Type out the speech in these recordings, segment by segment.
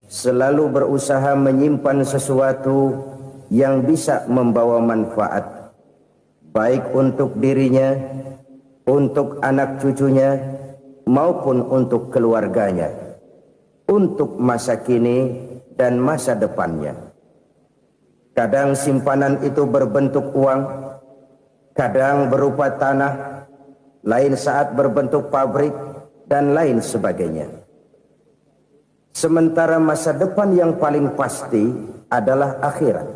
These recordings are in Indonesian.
selalu berusaha menyimpan sesuatu yang bisa membawa manfaat, baik untuk dirinya, untuk anak cucunya, maupun untuk keluarganya, untuk masa kini dan masa depannya. Kadang simpanan itu berbentuk uang, kadang berupa tanah, lain saat berbentuk pabrik, dan lain sebagainya. Sementara masa depan yang paling pasti adalah akhirat.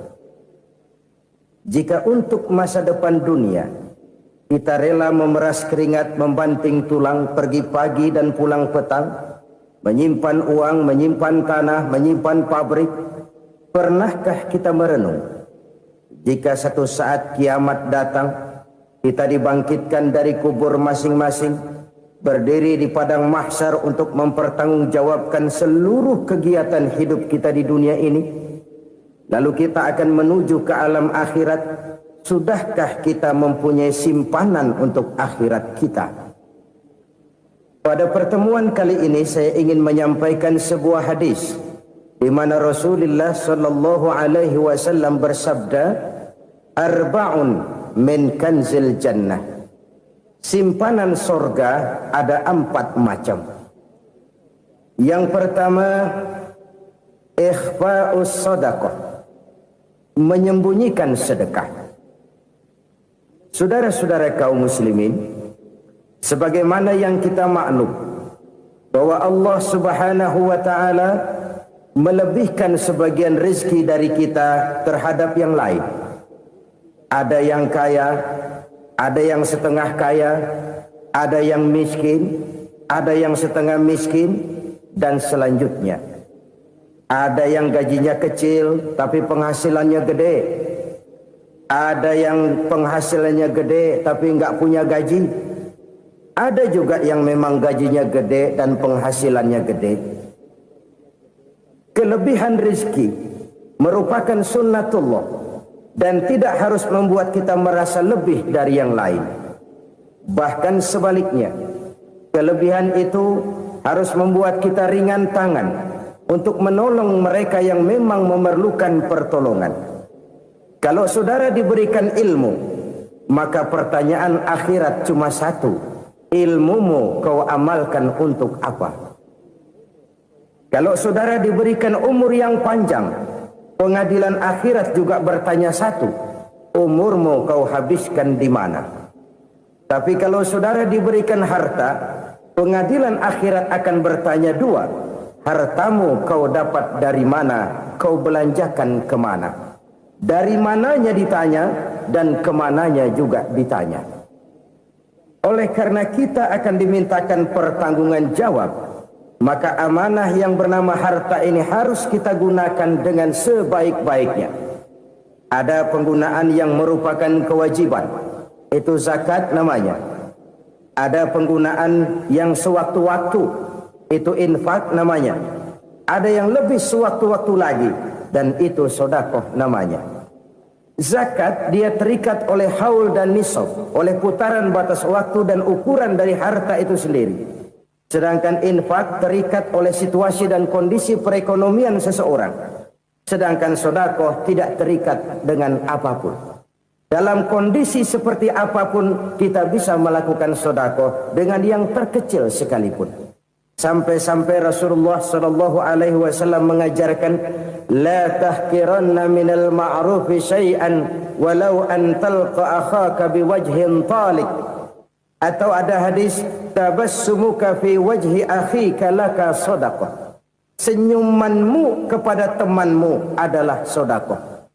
Jika untuk masa depan dunia kita rela memeras keringat, membanting tulang, pergi pagi dan pulang petang, menyimpan uang, menyimpan tanah, menyimpan pabrik, pernahkah kita merenung jika satu saat kiamat datang, kita dibangkitkan dari kubur masing-masing, berdiri di padang mahsyar untuk mempertanggungjawabkan seluruh kegiatan hidup kita di dunia ini, lalu kita akan menuju ke alam akhirat. Sudahkah kita mempunyai simpanan untuk akhirat kita? Pada pertemuan kali ini saya ingin menyampaikan sebuah hadis di mana Rasulullah sallallahu alaihi wasallam bersabda, arba'un min kanzil jannah. Simpanan sorga ada 4 macam. Yang pertama, ikhfa'us sadaqah, menyembunyikan sedekah. Saudara-saudara kaum muslimin, sebagaimana yang kita maklum bahwa Allah Subhanahu wa taala melebihkan sebagian rezeki dari kita terhadap yang lain. Ada yang kaya, ada yang setengah kaya, ada yang miskin, ada yang setengah miskin, dan selanjutnya. Ada yang gajinya kecil tapi penghasilannya gede. Ada yang penghasilannya gede tapi nggak punya gaji. Ada juga yang memang gajinya gede dan penghasilannya gede. Kelebihan rezeki merupakan sunnatullah dan tidak harus membuat kita merasa lebih dari yang lain. Bahkan sebaliknya, kelebihan itu harus membuat kita ringan tangan untuk menolong mereka yang memang memerlukan pertolongan. Kalau saudara diberikan ilmu, maka pertanyaan akhirat cuma satu, ilmumu kau amalkan untuk apa? Kalau saudara diberikan umur yang panjang, pengadilan akhirat juga bertanya satu, umurmu kau habiskan di mana? Tapi kalau saudara diberikan harta, pengadilan akhirat akan bertanya 2, hartamu kau dapat dari mana, kau belanjakan kemana? Dari mananya ditanya dan kemananya juga ditanya. Oleh karena kita akan dimintakan pertanggungan jawab, maka amanah yang bernama harta ini harus kita gunakan dengan sebaik-baiknya. Ada penggunaan yang merupakan kewajiban, itu zakat namanya. Ada penggunaan yang sewaktu-waktu, itu infak namanya. Ada yang lebih sewaktu-waktu lagi, dan itu sedekah namanya. Zakat dia terikat oleh haul dan nisab, oleh putaran batas waktu dan ukuran dari harta itu sendiri. Sedangkan infak terikat oleh situasi dan kondisi perekonomian seseorang. Sedangkan sedekah tidak terikat dengan apapun. Dalam kondisi seperti apapun kita bisa melakukan sedekah dengan yang terkecil sekalipun. Sampai-sampai Rasulullah sallallahu alaihi wasallam mengajarkan, la tahqiranna minal ma'rufi syai'an walau an talqa akhaka biwajhin talik. Atau ada hadis, tabassumuka fi wajhi akhika laka shadaqah. Senyumanmu kepada temanmu adalah sedekah.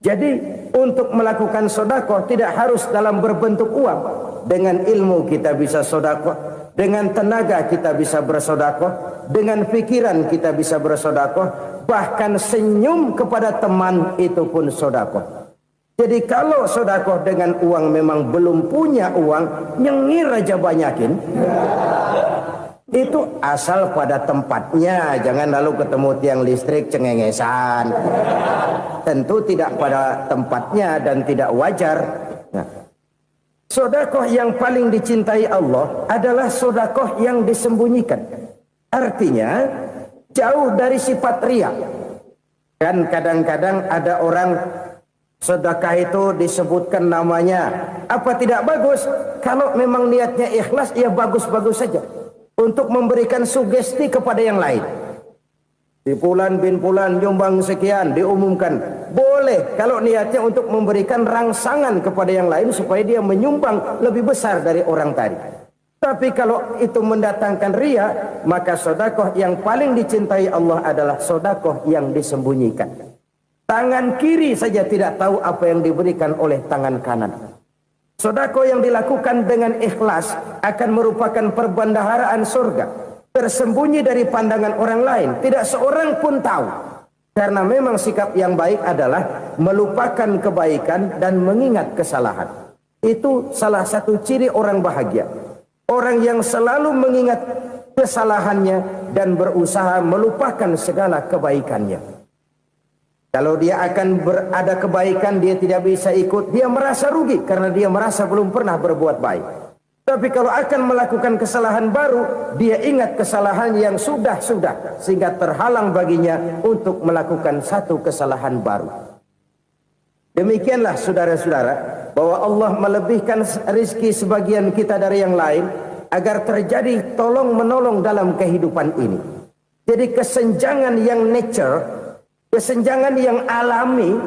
Jadi untuk melakukan sedekah tidak harus dalam berbentuk uang. Dengan ilmu kita bisa sedekah, dengan tenaga kita bisa bersedekah, dengan pikiran kita bisa bersedekah, bahkan senyum kepada teman itu pun sedekah. Jadi kalau sedekah dengan uang memang belum punya uang, nyengir aja banyakin. Itu asal pada tempatnya, jangan lalu ketemu tiang listrik cengengesan. Tentu tidak pada tempatnya dan tidak wajar. Nah, sedekah yang paling dicintai Allah adalah sedekah yang disembunyikan. Artinya, jauh dari sifat riya. Kan kadang-kadang ada orang sedekah itu disebutkan namanya, apa tidak bagus? Kalau memang niatnya ikhlas, ya bagus-bagus saja. Untuk memberikan sugesti kepada yang lain. Di Fulan bin Fulan nyumbang sekian, diumumkan. Boleh kalau niatnya untuk memberikan rangsangan kepada yang lain supaya dia menyumbang lebih besar dari orang tadi. Tapi kalau itu mendatangkan riya, maka sedekah yang paling dicintai Allah adalah sedekah yang disembunyikan. Tangan kiri saja tidak tahu apa yang diberikan oleh tangan kanan. Sedekah yang dilakukan dengan ikhlas akan merupakan perbendaharaan surga, tersembunyi dari pandangan orang lain, tidak seorang pun tahu. Karena memang sikap yang baik adalah melupakan kebaikan dan mengingat kesalahan. Itu salah satu ciri orang bahagia. Orang yang selalu mengingat kesalahannya dan berusaha melupakan segala kebaikannya. Kalau dia akan berada kebaikan, dia tidak bisa ikut, dia merasa rugi karena dia merasa belum pernah berbuat baik. Tapi kalau akan melakukan kesalahan baru, dia ingat kesalahan yang sudah-sudah, sehingga terhalang baginya untuk melakukan satu kesalahan baru. Demikianlah saudara-saudara, bahwa Allah melebihkan rizki sebagian kita dari yang lain, agar terjadi tolong menolong dalam kehidupan ini. Jadi kesenjangan yang nature, kesenjangan yang alami,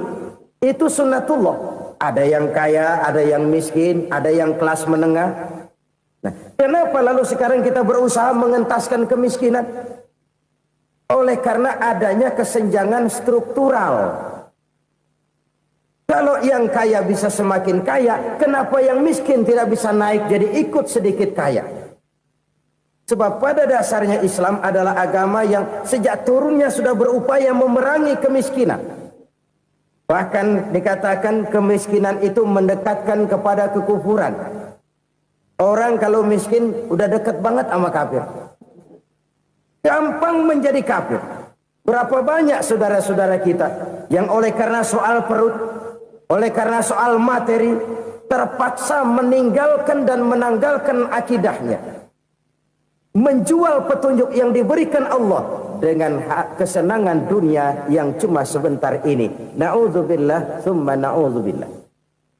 itu sunnatullah. Ada yang kaya, ada yang miskin, ada yang kelas menengah. Nah, kenapa lalu sekarang kita berusaha mengentaskan kemiskinan? Oleh karena adanya kesenjangan struktural. Kalau yang kaya bisa semakin kaya, kenapa yang miskin tidak bisa naik jadi ikut sedikit kaya? Sebab pada dasarnya Islam adalah agama yang sejak turunnya sudah berupaya memerangi kemiskinan. Bahkan dikatakan kemiskinan itu mendekatkan kepada kekufuran. Orang kalau miskin udah dekat banget sama kafir. Gampang menjadi kafir. Berapa banyak saudara-saudara kita yang oleh karena soal perut, oleh karena soal materi, terpaksa meninggalkan dan menanggalkan akidahnya. Menjual petunjuk yang diberikan Allah dengan kesenangan dunia yang cuma sebentar ini. Na'udzubillah, thumma na'udzubillah.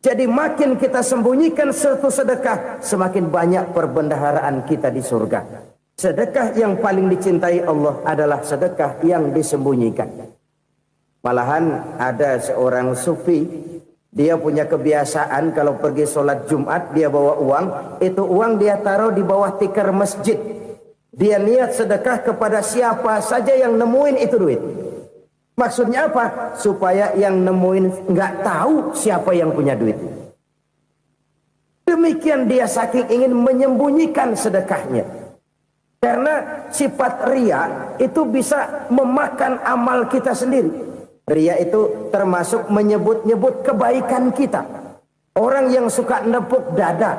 Jadi makin kita sembunyikan satu sedekah, semakin banyak perbendaharaan kita di surga. Sedekah yang paling dicintai Allah adalah sedekah yang disembunyikan. Malahan ada seorang sufi, dia punya kebiasaan kalau pergi sholat Jumat dia bawa uang, itu uang dia taruh di bawah tikar masjid. Dia niat sedekah kepada siapa saja yang nemuin itu duit. Maksudnya apa? Supaya yang nemuin nggak tahu siapa yang punya duit. Demikian dia saking ingin menyembunyikan sedekahnya. Karena sifat riya itu bisa memakan amal kita sendiri. Riya itu termasuk menyebut-nyebut kebaikan kita. Orang yang suka nepuk dada,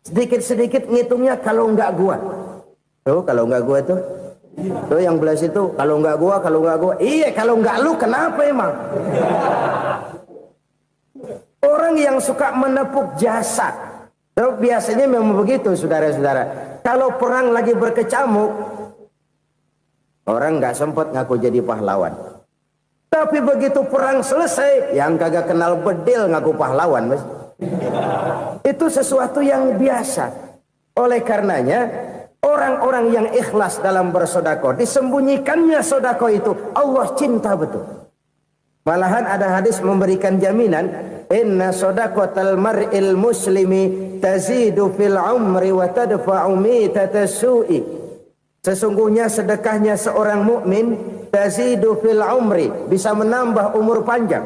sedikit-sedikit ngitungnya kalau nggak gua. Tuh kalau nggak gua tuh. Tuh yang belas itu kalau nggak gua, kalau nggak gua. Iya kalau nggak lu kenapa emang? Orang yang suka menepuk jasad. Tuh, biasanya memang begitu saudara-saudara. Kalau perang lagi berkecamuk, orang nggak sempat ngaku jadi pahlawan. Tapi begitu perang selesai, yang kagak kenal bedil ngaku pahlawan, mas. Itu sesuatu yang biasa. Oleh karenanya, orang-orang yang ikhlas dalam bersedekah, disembunyikannya sedekah itu, Allah cinta betul. Malahan ada hadis memberikan jaminan, inna shadaqatal mar'il muslimi tazidu fil umri wa tadfa'u mitatas su'i. Sesungguhnya sedekahnya seorang mukmin tazidu fil umri, bisa menambah umur panjang.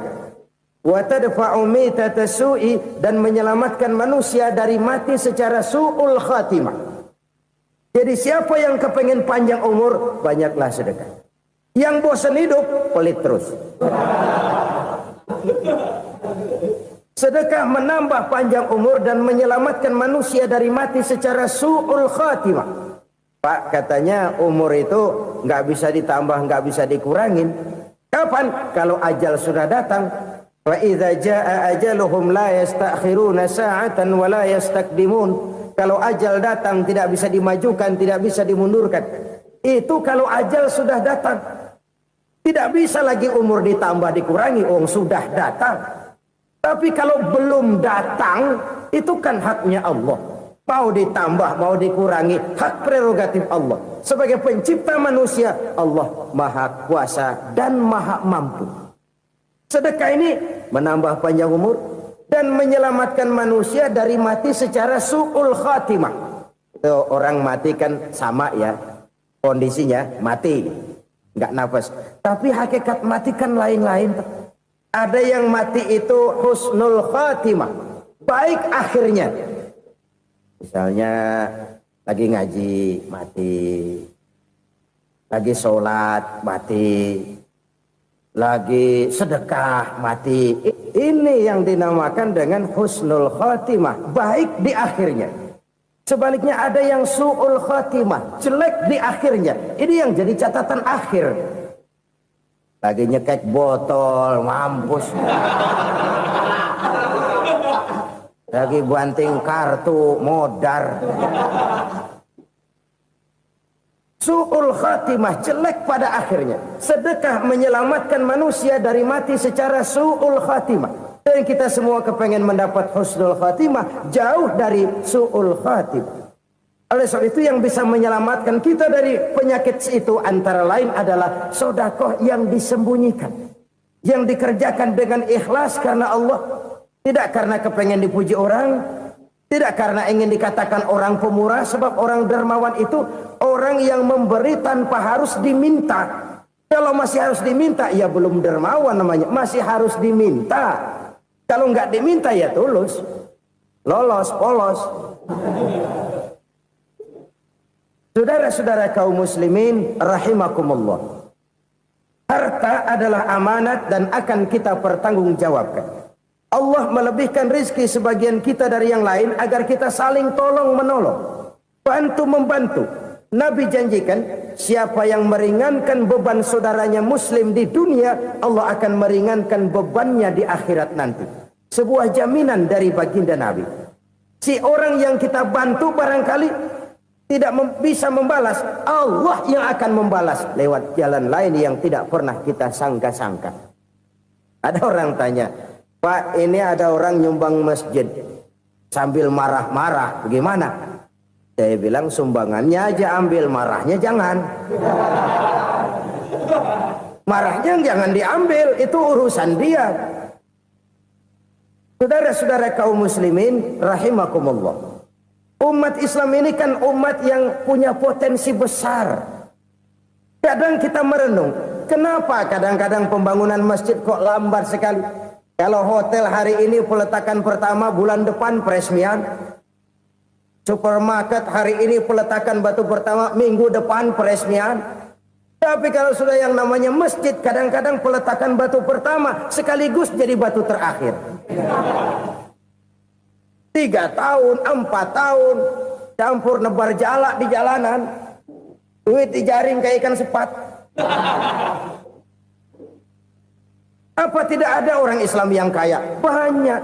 Wa tadfa'u mitatas su'i, dan menyelamatkan manusia dari mati secara su'ul khatimah. Jadi siapa yang kepengen panjang umur, banyaklah sedekah. Yang bosan hidup, pelit terus. Sedekah menambah panjang umur dan menyelamatkan manusia dari mati secara su'ul khatimah. Pak, katanya umur itu nggak bisa ditambah, nggak bisa dikurangin. Kapan? Kalau ajal sudah datang. Wa idza jaa ajaluhum la yastakhiruna sa'atan wa la yastakdimun. Kalau ajal datang tidak bisa dimajukan, tidak bisa dimundurkan. Itu kalau ajal sudah datang. Tidak bisa lagi umur ditambah dikurangi, sudah datang. Tapi kalau belum datang, itu kan haknya Allah. Mau ditambah, mau dikurangi, hak prerogatif Allah. Sebagai pencipta manusia, Allah maha kuasa dan maha mampu. Sedekah ini menambah panjang umur dan menyelamatkan manusia dari mati secara su'ul khatimah. Orang mati kan sama ya, kondisinya mati, nggak nafas. Tapi hakikat mati kan lain-lain. Ada yang mati itu husnul khatimah, baik akhirnya. Misalnya lagi ngaji mati, lagi sholat mati, lagi sedekah mati. Ini yang dinamakan dengan husnul khatimah, baik di akhirnya. Sebaliknya ada yang su'ul khatimah, jelek di akhirnya. Ini yang jadi catatan akhir. Lagi nyekek botol, mampus. Lagi banting kartu, modar. Su'ul khatimah, jelek pada akhirnya. Sedekah menyelamatkan manusia dari mati secara su'ul khatimah. Dan kita semua kepengen mendapat husnul khatimah, jauh dari su'ul khatimah. Oleh sebab itu yang bisa menyelamatkan kita dari penyakit itu antara lain adalah sedekah yang disembunyikan. Yang dikerjakan dengan ikhlas karena Allah. Tidak karena kepengen dipuji orang, tidak karena ingin dikatakan orang pemurah, sebab orang dermawan itu orang yang memberi tanpa harus diminta. Kalau masih harus diminta, ya belum dermawan namanya, masih harus diminta. Kalau nggak diminta ya tulus, lolos, polos. Saudara-saudara kaum muslimin rahimakumullah. Harta adalah amanat dan akan kita pertanggungjawabkan. Allah melebihkan rizki sebagian kita dari yang lain agar kita saling tolong menolong, bantu membantu. Nabi janjikan siapa yang meringankan beban saudaranya muslim di dunia, Allah akan meringankan bebannya di akhirat nanti. Sebuah jaminan dari baginda Nabi. Si orang yang kita bantu barangkali tidak bisa membalas, Allah yang akan membalas lewat jalan lain yang tidak pernah kita sangka-sangka. Ada orang tanya, Pak, ini ada orang nyumbang masjid sambil marah-marah, bagaimana? Saya bilang sumbangannya aja ambil, marahnya jangan. Marahnya jangan diambil, itu urusan dia. Saudara-saudara kaum muslimin rahimakumullah. Umat Islam ini kan umat yang punya potensi besar. Kadang kita merenung, kenapa kadang-kadang pembangunan masjid kok lambat sekali? Kalau hotel hari ini peletakan pertama, bulan depan peresmian. Supermarket hari ini peletakan batu pertama, minggu depan peresmian. Tapi kalau sudah yang namanya masjid, kadang-kadang peletakan batu pertama sekaligus jadi batu terakhir. 3 tahun, 4 tahun, campur nebar jalak di jalanan, duit dijaring kayak ikan sepat. Apa tidak ada orang Islam yang kaya? Banyak.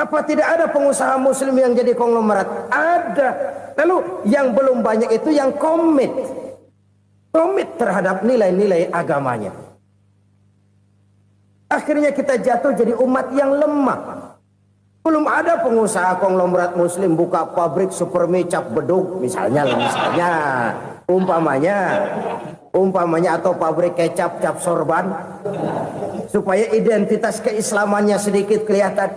Apa tidak ada pengusaha muslim yang jadi konglomerat? Ada. Lalu yang belum banyak itu yang komit terhadap nilai-nilai agamanya. Akhirnya kita jatuh jadi umat yang lemah. Belum ada pengusaha konglomerat muslim buka pabrik supermi cap bedug misalnya umpamanya atau pabrik kecap cap sorban supaya identitas keislamannya sedikit kelihatan.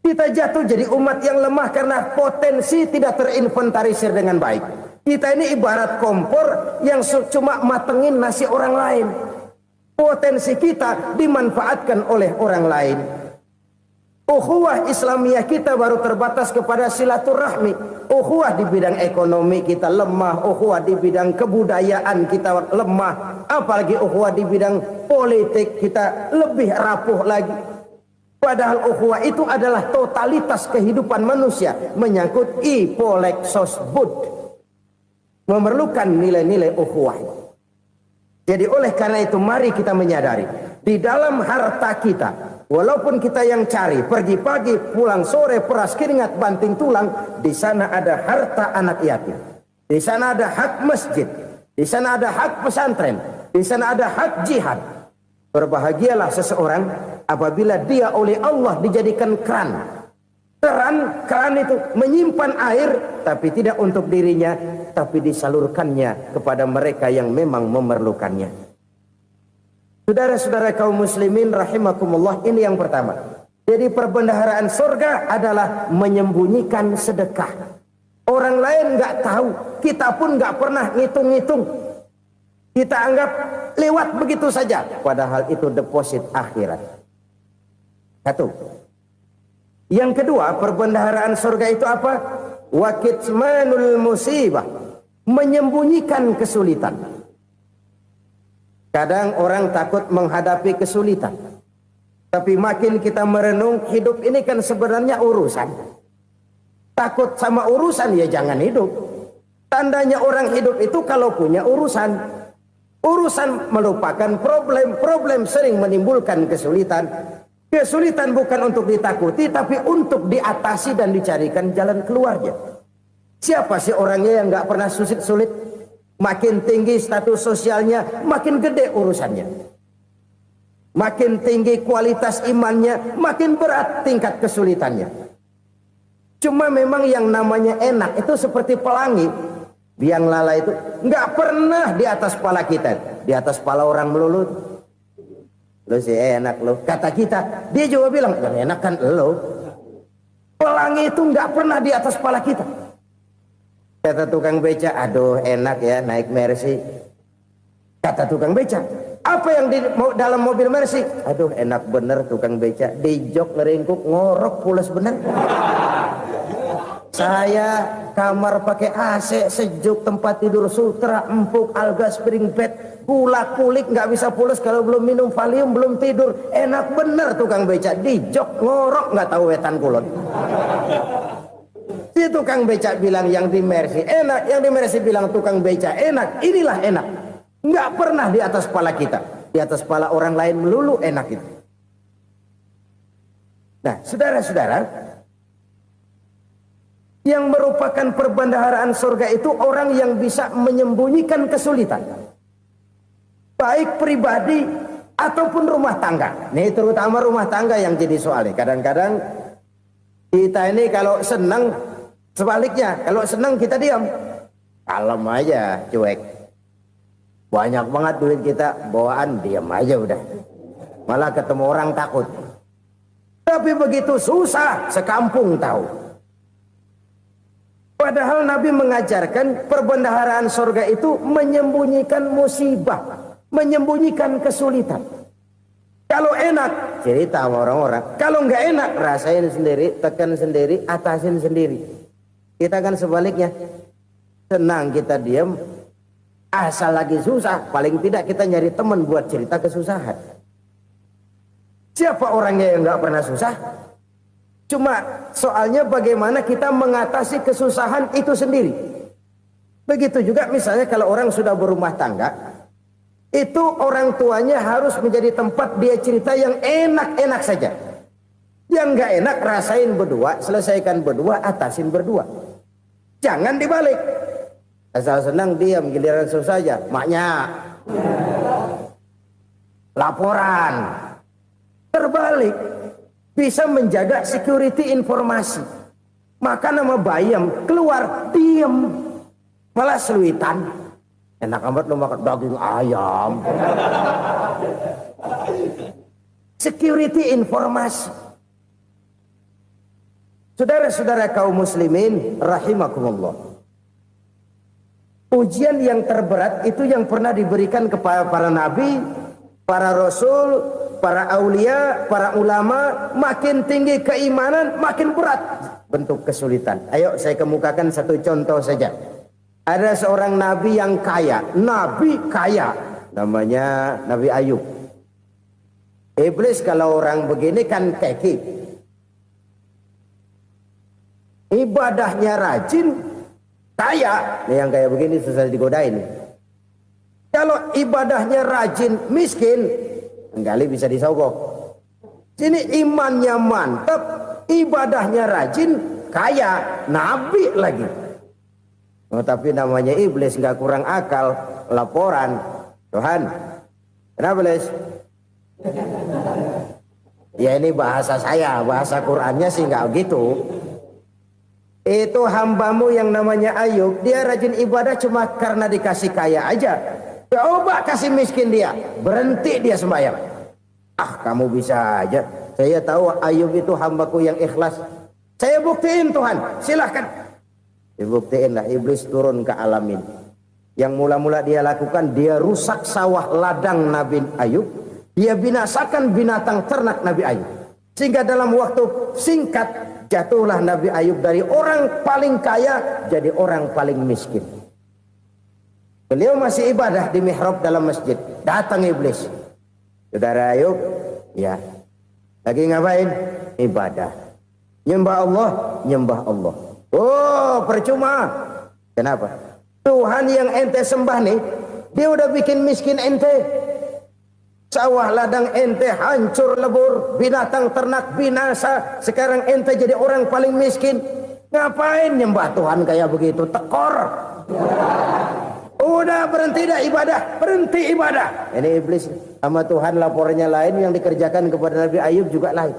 Kita jatuh jadi umat yang lemah karena potensi tidak terinventarisir dengan baik. Kita ini ibarat kompor yang cuma matengin nasi orang lain. Potensi kita dimanfaatkan oleh orang lain. Ukhuwah Islamiyah kita baru terbatas kepada silaturahmi. Ukhuwah di bidang ekonomi kita lemah, ukhuwah di bidang kebudayaan kita lemah, apalagi ukhuwah di bidang politik kita lebih rapuh lagi. Padahal ukhuwah itu adalah totalitas kehidupan manusia, menyangkut ipolek sosbud, memerlukan nilai-nilai ukhuwah. Jadi oleh karena itu mari kita menyadari di dalam harta kita, walaupun kita yang cari, pergi pagi, pulang sore, peras keringat, banting tulang, di sana ada harta anak yatim. Di sana ada hak masjid. Di sana ada hak pesantren, di sana ada hak jihad. Berbahagialah seseorang apabila dia oleh Allah dijadikan keran. Keran itu menyimpan air, tapi tidak untuk dirinya, tapi disalurkannya kepada mereka yang memang memerlukannya. Saudara-saudara kaum muslimin rahimakumullah, ini yang pertama. Jadi perbendaharaan surga adalah menyembunyikan sedekah. Orang lain nggak tahu, kita pun nggak pernah ngitung-ngitung. Kita anggap lewat begitu saja, padahal itu deposit akhirat. Satu. Yang kedua, perbendaharaan surga itu apa? Wa kitmanul musibah, menyembunyikan kesulitan. Kadang orang takut menghadapi kesulitan. Tapi makin kita merenung, hidup ini kan sebenarnya urusan. Takut sama urusan, ya jangan hidup. Tandanya orang hidup itu kalau punya urusan. Urusan merupakan problem. Problem sering menimbulkan kesulitan. Kesulitan bukan untuk ditakuti, tapi untuk diatasi dan dicarikan jalan keluarnya. Siapa sih orangnya yang gak pernah sulit-sulit? Makin tinggi status sosialnya, makin gede urusannya. Makin tinggi kualitas imannya, makin berat tingkat kesulitannya. Cuma memang yang namanya enak itu seperti pelangi. Biang lala itu nggak pernah di atas kepala kita, di atas kepala orang melulu. Lu sih enak lu, kata kita. Dia juga bilang, yang enak kan lu. Pelangi itu nggak pernah di atas kepala kita. Kata tukang beca, aduh enak ya naik Mercy. Kata tukang beca, apa yang di dalam mobil Mercy? Aduh enak bener tukang beca, di jok ngeringkuk ngorok pulas bener. Saya kamar pakai AC sejuk, tempat tidur sutra empuk, alga spring bed, gula kulik nggak bisa pulas kalau belum minum Valium, belum tidur. Enak bener tukang beca, di jok ngorok nggak tahu wetan kulon. Si tukang beca bilang yang di Mercy enak, yang di Mercy bilang tukang beca enak. Inilah enak. Nggak pernah di atas kepala kita, di atas kepala orang lain melulu enak itu. Nah, saudara-saudara, yang merupakan perbendaharaan surga itu orang yang bisa menyembunyikan kesulitan, baik pribadi ataupun rumah tangga. Nih terutama rumah tangga yang jadi soalnya. Kadang-kadang kita ini kalau senang, sebaliknya kalau senang kita diam, kalem aja, cuek. Banyak banget duit kita, bawaan diam aja udah. Malah ketemu orang takut. Tapi begitu susah, sekampung tahu. Padahal Nabi mengajarkan perbendaharaan surga itu menyembunyikan musibah, menyembunyikan kesulitan. Kalau enak, cerita sama orang-orang. Kalau nggak enak, rasain sendiri, tekan sendiri, atasin sendiri. Kita kan sebaliknya. Senang kita diam. Asal lagi susah, paling tidak kita nyari teman buat cerita kesusahan. Siapa orangnya yang nggak pernah susah? Cuma soalnya bagaimana kita mengatasi kesusahan itu sendiri. Begitu juga misalnya kalau orang sudah berumah tangga, itu orang tuanya harus menjadi tempat dia cerita yang enak-enak saja. Yang nggak enak rasain berdua, selesaikan berdua, atasin berdua. Jangan dibalik. Asal senang diam, giliran susah saja. Maknya laporan. Terbalik. Bisa menjaga security informasi. Maka nama bayam keluar diam. Malah seluitan. Enak amat lu makan daging ayam. Security informasi. Saudara-saudara kaum muslimin rahimakumullah. Ujian yang terberat itu yang pernah diberikan kepada para nabi, para rasul, para aulia, para ulama. Makin tinggi keimanan, makin berat bentuk kesulitan. Ayo saya kemukakan satu contoh saja. Ada seorang nabi yang kaya, nabi kaya, namanya Nabi Ayub. Iblis kalau orang begini kan keki, ibadahnya rajin, kaya. Nih yang kayak begini susah digodain. Kalau ibadahnya rajin, miskin, kali bisa disogok. Sini imannya mantap, ibadahnya rajin, kaya, nabi lagi. Oh, tapi namanya iblis nggak kurang akal. Laporan, Tuhan, kenapa Les? Ya ini bahasa saya, bahasa Qurannya sih nggak gitu. Itu hambamu yang namanya Ayub, dia rajin ibadah cuma karena dikasih kaya aja. Coba kasih miskin dia, berhenti dia sembahyang. Ah, kamu bisa aja. Saya tahu Ayub itu hambaku yang ikhlas. Saya buktiin Tuhan, silahkan. Dibuktiinlah, iblis turun ke alam ini. Yang mula-mula dia lakukan, dia rusak sawah ladang Nabi Ayub. Dia binasakan binatang ternak Nabi Ayub. Sehingga dalam waktu singkat, jatuhlah Nabi Ayub dari orang paling kaya jadi orang paling miskin. Beliau masih ibadah di mihrab dalam masjid. Datang iblis. Saudara Ayub, ya, lagi ngapain? Ibadah. Nyembah Allah, nyembah Allah. Oh, percuma. Kenapa? Tuhan yang ente sembah nih, dia udah bikin miskin ente. Sawah ladang ente hancur lebur, binatang ternak binasa. Sekarang ente jadi orang paling miskin. Ngapain nyembah Tuhan kayak begitu? Tekor. Udah berhenti dah ibadah, berhenti ibadah. Ini iblis sama Tuhan laporannya lain, yang dikerjakan kepada Nabi Ayub juga lain.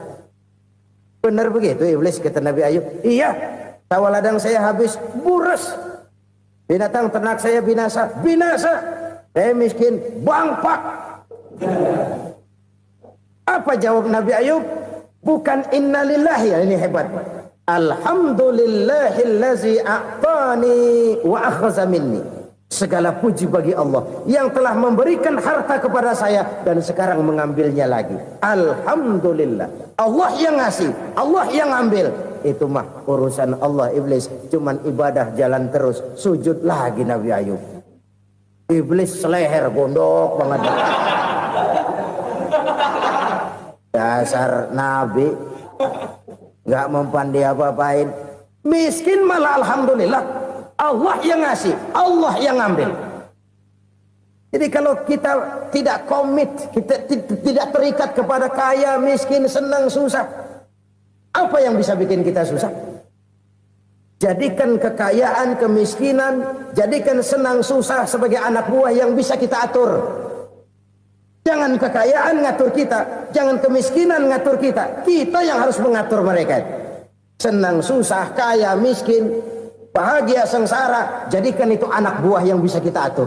Benar begitu iblis kata Nabi Ayub? Iya. Sawah ladang saya habis, buras. Binatang ternak saya binasa, binasa. Saya miskin, bangpak. Apa jawab Nabi Ayub? Bukan innalillahi, ini hebat. Alhamdulillahillazi a'tani wa akhza minni. Segala puji bagi Allah yang telah memberikan harta kepada saya dan sekarang mengambilnya lagi. Alhamdulillah. Allah yang ngasih, Allah yang ambil. Itu mah urusan Allah. Iblis cuman ibadah jalan terus, sujud lagi Nabi Ayub. Iblis seleher gondok banget. Dasar Nabi nggak mempan dia apa-apain. Miskin malah alhamdulillah. Allah yang ngasih, Allah yang ngambil. Jadi kalau kita tidak komit, kita tidak terikat kepada kaya, miskin, senang, susah, apa yang bisa bikin kita susah? Jadikan kekayaan, kemiskinan, jadikan senang, susah sebagai anak buah yang bisa kita atur. Jangan kekayaan ngatur kita, jangan kemiskinan ngatur kita. Kita yang harus mengatur mereka. Senang, susah, kaya, miskin, bahagia, sengsara, jadikan itu anak buah yang bisa kita atur.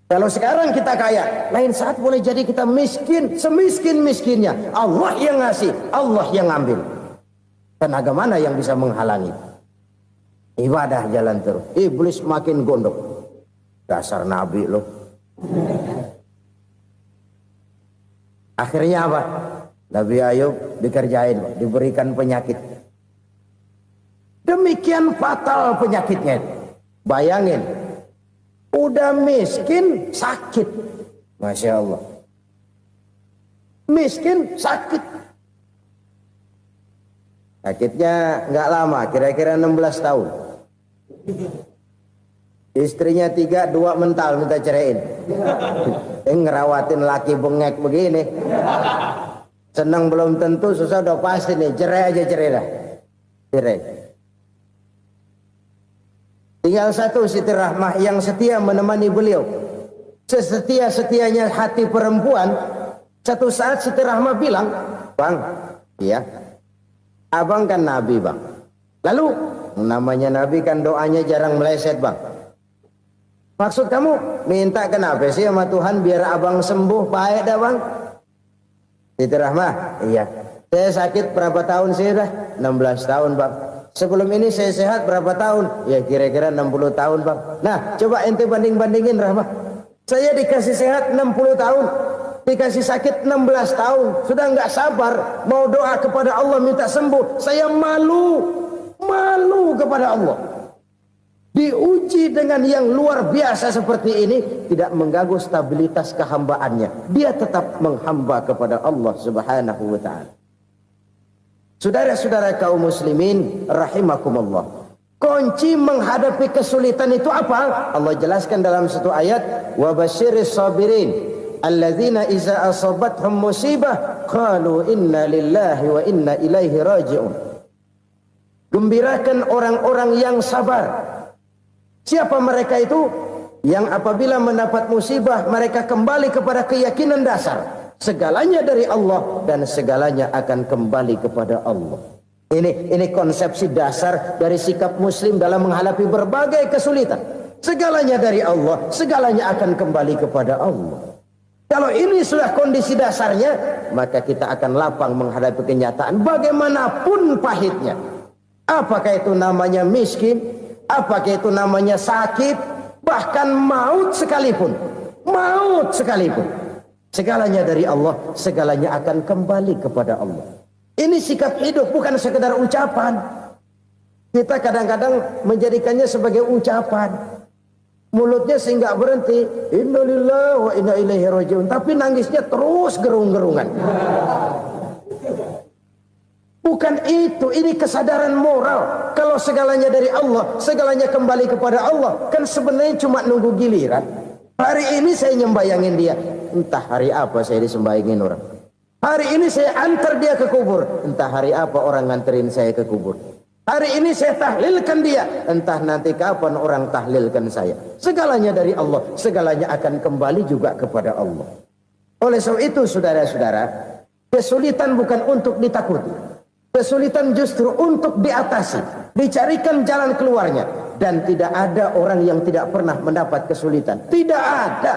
Kalau sekarang kita kaya, lain saat boleh jadi kita miskin, semiskin-miskinnya. Allah yang ngasih, Allah yang ngambil. Tenaga mana yang bisa menghalangi? Ibadah jalan terus. Iblis makin gondok. Dasar Nabi loh. Akhirnya apa? Nabi Ayub dikerjain, diberikan penyakit. Demikian fatal penyakitnya. Bayangin, udah miskin sakit. Masya Allah. Miskin sakit. Sakitnya nggak lama, kira-kira 16 tahun. Istrinya 3, 2 mental minta ceraiin. Ngerawatin laki bengek begini. Senang belum tentu, susah udah pasti nih. Cerai aja, cerai dah. Cerai. Tinggal satu Siti Rahmah yang setia menemani beliau. Sesetia-setianya hati perempuan. Satu saat Siti Rahmah bilang, "Bang, iya, abang kan Nabi bang. Lalu namanya Nabi kan doanya jarang meleset bang. Maksud kamu minta kenapa sih sama Tuhan biar abang sembuh baik dah bang?" Siti Rahmah, iya. Saya sakit berapa tahun sih dah? 16 tahun bang. Sebelum ini saya sehat berapa tahun? Ya kira-kira 60 tahun bang. Nah coba ente banding-bandingin Rahmah. Saya dikasih sehat 60 tahun. Dikasih sakit 16 tahun. Sudah nggak sabar. Mau doa kepada Allah minta sembuh. Saya malu. Malu kepada Allah. Diuji dengan yang luar biasa seperti ini. Tidak mengganggu stabilitas kehambaannya. Dia tetap menghamba kepada Allah subhanahu wa ta'ala. Saudara-saudara kaum muslimin rahimakumullah. Kunci menghadapi kesulitan itu apa? Allah jelaskan dalam satu ayat, wa basyiris sabirin alladzina iza asabathum musibah qalu inna lillahi wa inna ilaihi raji'un. Gembirakan orang-orang yang sabar Siapa mereka itu? Yang apabila mendapat musibah mereka kembali kepada keyakinan dasar, segalanya dari Allah dan segalanya akan kembali kepada Allah. Ini konsepsi dasar dari sikap muslim dalam menghadapi berbagai kesulitan. Segalanya dari Allah, segalanya akan kembali kepada Allah. Kalau ini sudah kondisi dasarnya, maka kita akan lapang menghadapi kenyataan bagaimanapun pahitnya. Apakah itu namanya miskin, apakah itu namanya sakit, bahkan maut sekalipun. Maut sekalipun. Segalanya dari Allah, segalanya akan kembali kepada Allah. Ini sikap hidup, bukan sekedar ucapan. Kita kadang-kadang menjadikannya sebagai ucapan. Mulutnya sehingga berhenti, innalillahi wa inna ilaihi rajiun, tapi nangisnya terus gerung-gerungan. Bukan itu, ini kesadaran moral. Kalau segalanya dari Allah, segalanya kembali kepada Allah, kan sebenarnya cuma nunggu giliran. Hari ini saya nyembayangin dia, entah hari apa saya disembayangin orang. Hari ini saya antar dia ke kubur, entah hari apa orang nganterin saya ke kubur. Hari ini saya tahlilkan dia, entah nanti kapan orang tahlilkan saya. Segalanya dari Allah, segalanya akan kembali juga kepada Allah. Oleh sebab itu saudara-saudara, kesulitan bukan untuk ditakuti. Kesulitan justru untuk diatasi, dicarikan jalan keluarnya. Dan tidak ada orang yang tidak pernah mendapat kesulitan. Tidak ada.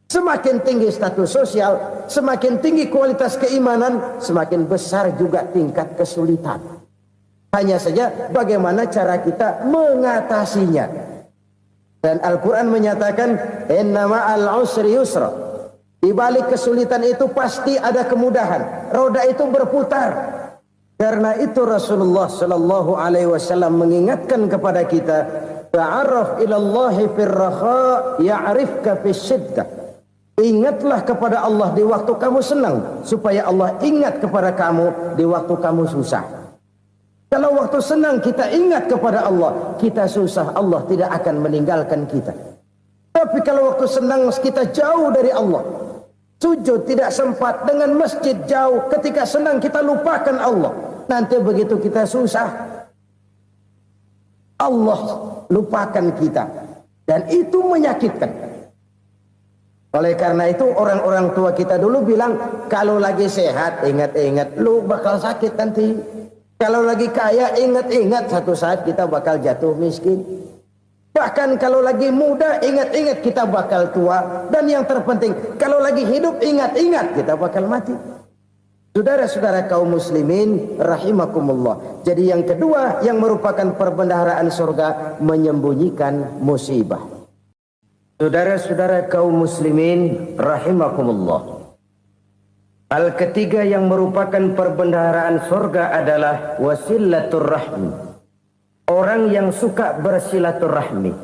Semakin tinggi status sosial, semakin tinggi kualitas keimanan, semakin besar juga tingkat kesulitan. Hanya saja bagaimana cara kita mengatasinya. Dan Al-Quran menyatakan, inna ma'al usri yusra. Di balik kesulitan itu pasti ada kemudahan. Roda itu berputar. Karena itu Rasulullah Sallallahu Alaihi Wasallam mengingatkan kepada kita, ta'arraf ilallahi firraha ya'rifka fisyiddah. Ingatlah kepada Allah di waktu kamu senang, supaya Allah ingat kepada kamu di waktu kamu susah. Kalau waktu senang kita ingat kepada Allah, kita susah, Allah tidak akan meninggalkan kita. Tapi kalau waktu senang kita jauh dari Allah, sujud tidak sempat, dengan masjid jauh, ketika senang kita lupakan Allah. Nanti begitu kita susah, Allah lupakan kita. Dan itu menyakitkan. Oleh karena itu orang-orang tua kita dulu bilang, kalau lagi sehat ingat-ingat lu bakal sakit nanti. Kalau lagi kaya ingat-ingat satu saat kita bakal jatuh miskin. Bahkan kalau lagi muda ingat-ingat kita bakal tua. Dan yang terpenting kalau lagi hidup ingat-ingat kita bakal mati. Saudara-saudara kaum muslimin rahimakumullah. Jadi yang kedua yang merupakan perbendaharaan surga, menyembunyikan musibah. Saudara-saudara kaum muslimin rahimakumullah. Hal ketiga yang merupakan perbendaharaan surga adalah wasilatur rahmi. Orang yang suka bersilaturahmi.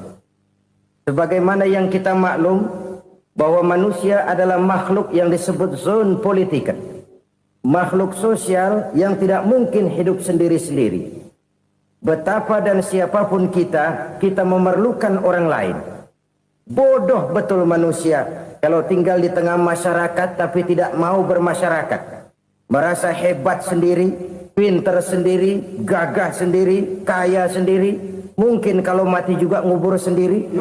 Sebagaimana yang kita maklum bahwa manusia adalah makhluk yang disebut zon politika. Makhluk sosial yang tidak mungkin hidup sendiri-sendiri. Betapa dan siapapun kita memerlukan orang lain. Bodoh betul manusia kalau tinggal di tengah masyarakat tapi tidak mau bermasyarakat. Merasa hebat sendiri, pinter sendiri, gagah sendiri, kaya sendiri. Mungkin kalau mati juga ngubur sendiri.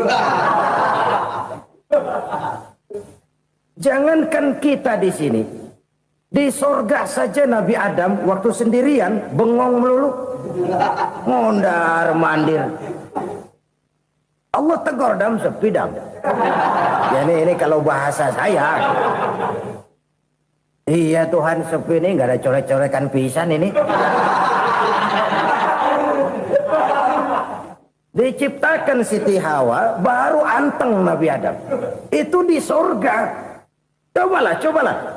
Jangankan kita di sini, di sorga saja Nabi Adam waktu sendirian bengong melulu, mondar mandir. Allah tegur dam sepi dam. Ya ini kalau bahasa saya. Iya Tuhan sepi ini nggak ada coret-corekan pisan ini. Diciptakan Siti Hawa baru anteng Nabi Adam. Itu di surga. Cobalah.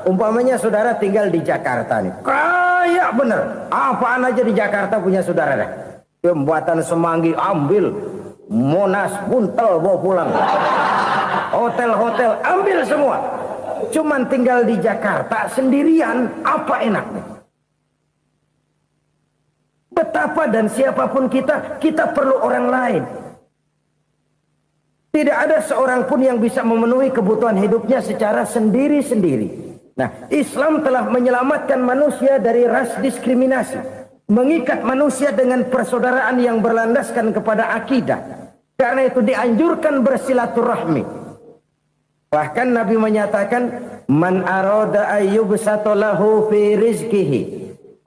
Umpamanya saudara tinggal di Jakarta nih. Kaya bener. Apaan aja di Jakarta punya saudara dah. Jembatan Semanggi ambil. Monas, Buntel bawa pulang. Hotel-hotel ambil semua. Cuman tinggal di Jakarta sendirian, apa enaknya? Betapa dan siapapun kita perlu orang lain. Tidak ada seorang pun yang bisa memenuhi kebutuhan hidupnya secara sendiri-sendiri. Nah, Islam telah menyelamatkan manusia dari ras diskriminasi. Mengikat manusia dengan persaudaraan yang berlandaskan kepada akidah. Karena itu dianjurkan bersilaturahmi. Bahkan Nabi menyatakan, man arada ayyubsata lahu fi rizqihi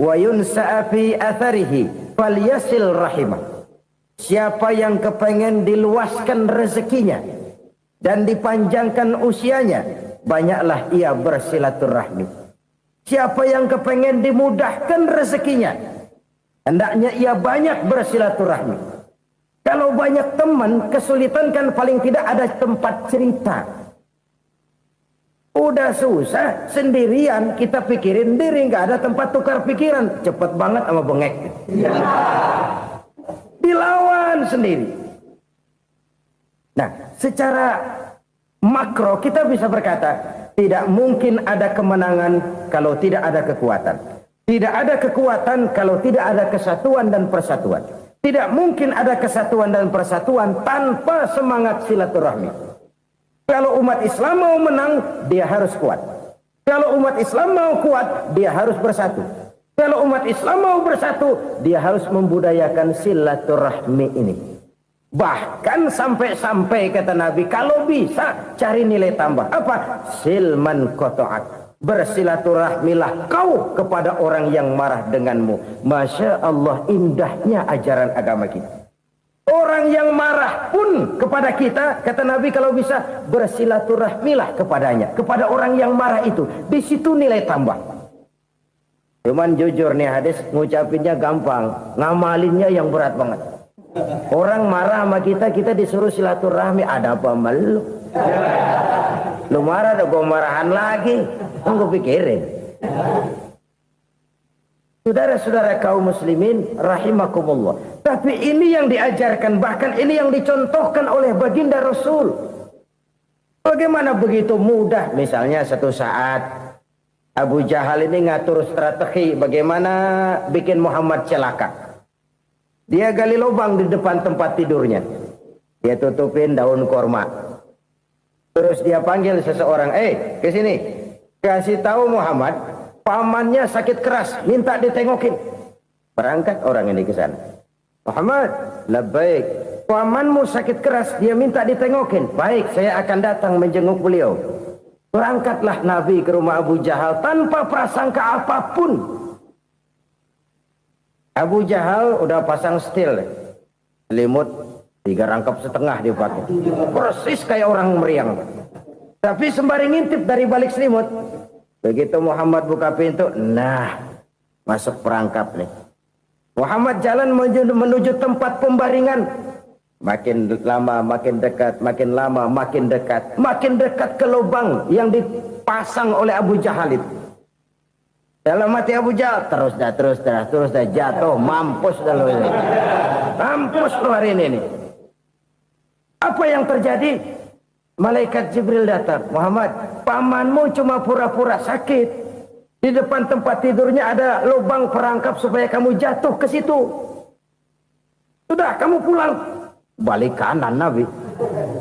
wa yunsa'a fi atharihi falyasil rahimah. Siapa yang kepengen diluaskan rezekinya dan dipanjangkan usianya, banyaklah ia bersilaturahmi. Siapa yang kepengen dimudahkan rezekinya, hendaknya ia banyak bersilaturahmi. Kalau banyak teman, kesulitan kan paling tidak ada tempat cerita. Udah susah, sendirian kita pikirin diri, nggak ada tempat tukar pikiran. Cepet banget sama bengek. Dilawan sendiri. Nah, secara makro kita bisa berkata, tidak mungkin ada kemenangan kalau tidak ada kekuatan. Tidak ada kekuatan kalau tidak ada kesatuan dan persatuan. Tidak mungkin ada kesatuan dan persatuan tanpa semangat silaturahmi. Kalau umat Islam mau menang, dia harus kuat. Kalau umat Islam mau kuat, dia harus bersatu. Kalau umat Islam mau bersatu, dia harus membudayakan silaturahmi ini. Bahkan sampai-sampai kata Nabi, kalau bisa cari nilai tambah. Apa? Silman qata'ak. Bersilaturahmilah kau kepada orang yang marah denganmu. Masya Allah, indahnya ajaran agama kita. Orang yang marah pun kepada kita, kata Nabi, kalau bisa bersilaturahmilah kepadanya, kepada orang yang marah itu. Di situ nilai tambah. Cuman jujur nih hadis, ngucapinnya gampang, ngamalinnya yang berat banget. Orang marah sama kita, kita disuruh silaturahmi, ada apa malu? Lu marah, ada gua marahan lagi. Tunggu pikirin. Saudara-saudara kaum muslimin rahimakumullah. Tapi ini yang diajarkan, bahkan ini yang dicontohkan oleh baginda Rasul. Bagaimana begitu mudah, misalnya satu saat Abu Jahal ini ngatur strategi bagaimana bikin Muhammad celaka. Dia gali lubang di depan tempat tidurnya. Dia tutupin daun korma. Terus dia panggil seseorang, ke sini. Kasih tahu Muhammad, pamannya sakit keras, minta ditengokin. Berangkat orang ini ke sana. Muhammad, labbaik. Pamanmu sakit keras, dia minta ditengokin. Baik, saya akan datang menjenguk beliau. Berangkatlah Nabi ke rumah Abu Jahal tanpa prasangka apapun. Abu Jahal udah pasang setil, selimut 3 rangkap setengah dipakai. Persis kayak orang meriang. Tapi sembari ngintip dari balik selimut. Begitu Muhammad buka pintu, nah masuk perangkap nih. Muhammad jalan menuju tempat pembaringan. Makin lama makin dekat, makin lama makin dekat. Makin dekat ke lubang yang dipasang oleh Abu Jahal itu. Dalam hati Abu Jahal, terus dah jatuh, mampus dah lo ini. Mampus lo hari ini nih. Apa yang terjadi? Malaikat Jibril datang. Muhammad, pamanmu cuma pura-pura sakit. Di depan tempat tidurnya ada lubang perangkap supaya kamu jatuh ke situ. Sudah, kamu pulang. Balik kanan Nabi.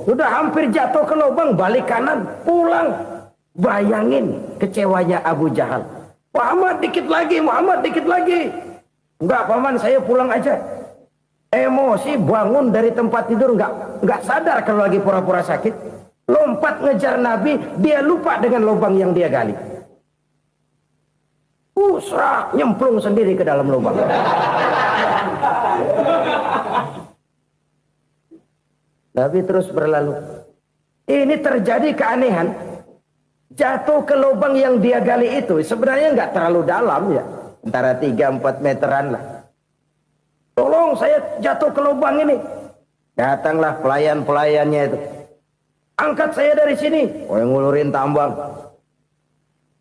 Sudah hampir jatuh ke lubang, balik kanan, pulang. Bayangin kecewanya Abu Jahal. Muhammad dikit lagi, Muhammad dikit lagi. Enggak paman, saya pulang aja. Emosi bangun dari tempat tidur, enggak sadar kalau lagi pura-pura sakit. Lompat ngejar Nabi, dia lupa dengan lubang yang dia gali. Usrak, nyemplung sendiri ke dalam lubang. Nabi terus berlalu. Ini terjadi keanehan. Jatuh ke lubang yang dia gali itu sebenarnya nggak terlalu dalam ya, antara 3-4 meteran lah. Tolong saya jatuh ke lubang ini. Datanglah pelayan-pelayannya itu. Angkat saya dari sini. Oh, yang ngulurin tambang.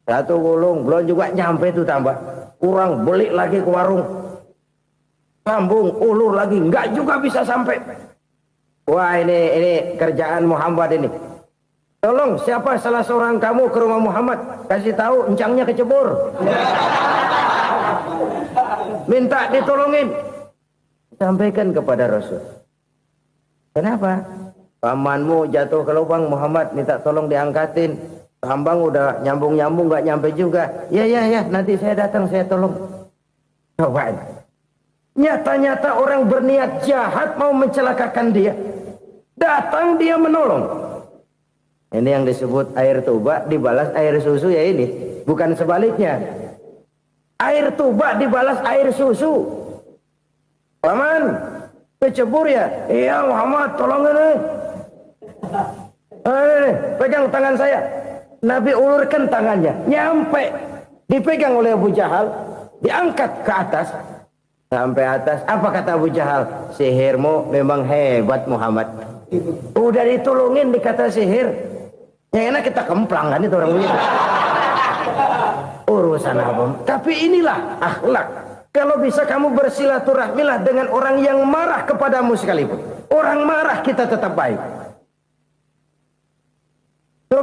Satu gulung, belum juga nyampe itu tambang. Kurang, beli lagi ke warung. Sambung, ulur lagi, nggak juga bisa sampai. Wah, ini kerjaan Muhammad ini. Tolong, siapa salah seorang kamu ke rumah Muhammad, kasih tahu encangnya kecebur. Minta ditolongin. Sampaikan kepada Rasul. Kenapa? Pamanmu jatuh ke lubang, Muhammad minta tolong diangkatin. Tambang udah nyambung-nyambung nggak nyampe juga. Ya, nanti saya datang, saya tolong. Coba. Nyata-nyata orang berniat jahat mau mencelakakan dia. Datang dia menolong. Ini yang disebut air tuba dibalas air susu ya ini. Bukan sebaliknya. Air tuba dibalas air susu. Paman, kecebur ya? Iya Muhammad, tolong ini. Pegang tangan saya. Nabi ulurkan tangannya. Nyampe. Dipegang oleh Abu Jahal. Diangkat ke atas. Sampai atas. Apa kata Abu Jahal? Sihirmu memang hebat Muhammad. Udah ditolongin dikata sihir. Yang enak kita kemplang kan itu orang begitu. Urusan apa? Tapi inilah akhlak. Kalau bisa kamu bersilaturahmilah dengan orang yang marah kepadamu sekalipun. Orang marah kita tetap baik.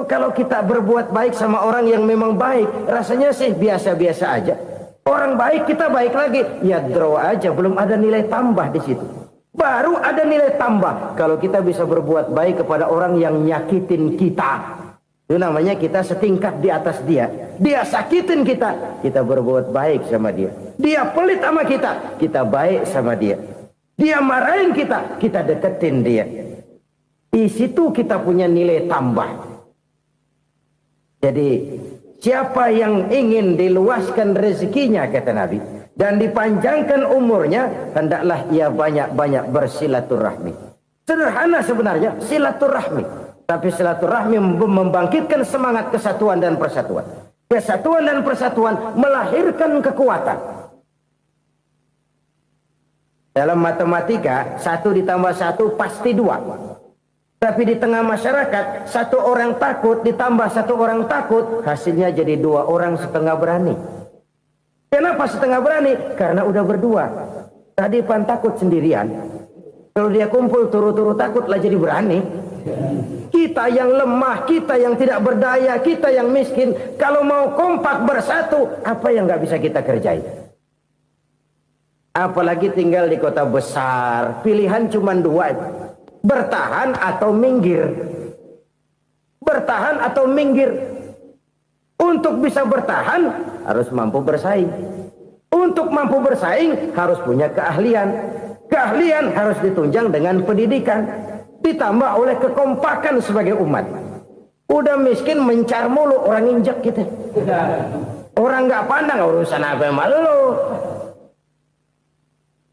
Kalau kita berbuat baik sama orang yang memang baik, rasanya sih biasa-biasa aja. Orang baik kita baik lagi, ya draw aja, belum ada nilai tambah di situ. Baru ada nilai tambah kalau kita bisa berbuat baik kepada orang yang nyakitin kita. Itu namanya kita setingkat di atas dia. Dia sakitin kita, kita berbuat baik sama dia. Dia pelit sama kita, kita baik sama dia. Dia marahin kita, kita deketin dia. Di situ kita punya nilai tambah. Jadi siapa yang ingin diluaskan rezekinya kata Nabi dan dipanjangkan umurnya, hendaklah ia banyak-banyak bersilaturahmi. Sederhana sebenarnya silaturahmi. Tapi silaturahmi membangkitkan semangat kesatuan dan persatuan. Kesatuan dan persatuan melahirkan kekuatan. Dalam matematika, 1 ditambah 1 pasti 2. Tapi di tengah masyarakat, 1 orang takut ditambah 1 orang takut, hasilnya jadi 2 orang setengah berani. Kenapa setengah berani? Karena udah berdua. Tadi pan takut sendirian. Kalau dia kumpul turu-turu takutlah jadi berani. Kita yang lemah, kita yang tidak berdaya, kita yang miskin, kalau mau kompak bersatu, apa yang nggak bisa kita kerjain? Apalagi tinggal di kota besar, pilihan cuma 2, bertahan atau minggir. Bertahan atau minggir. Untuk bisa bertahan harus mampu bersaing. Untuk mampu bersaing harus punya keahlian. Keahlian harus ditunjang dengan pendidikan. Ditambah oleh kekompakan sebagai umat. Udah miskin mencar mulu, orang injek kita. Orang nggak pandang urusan apa yang malu.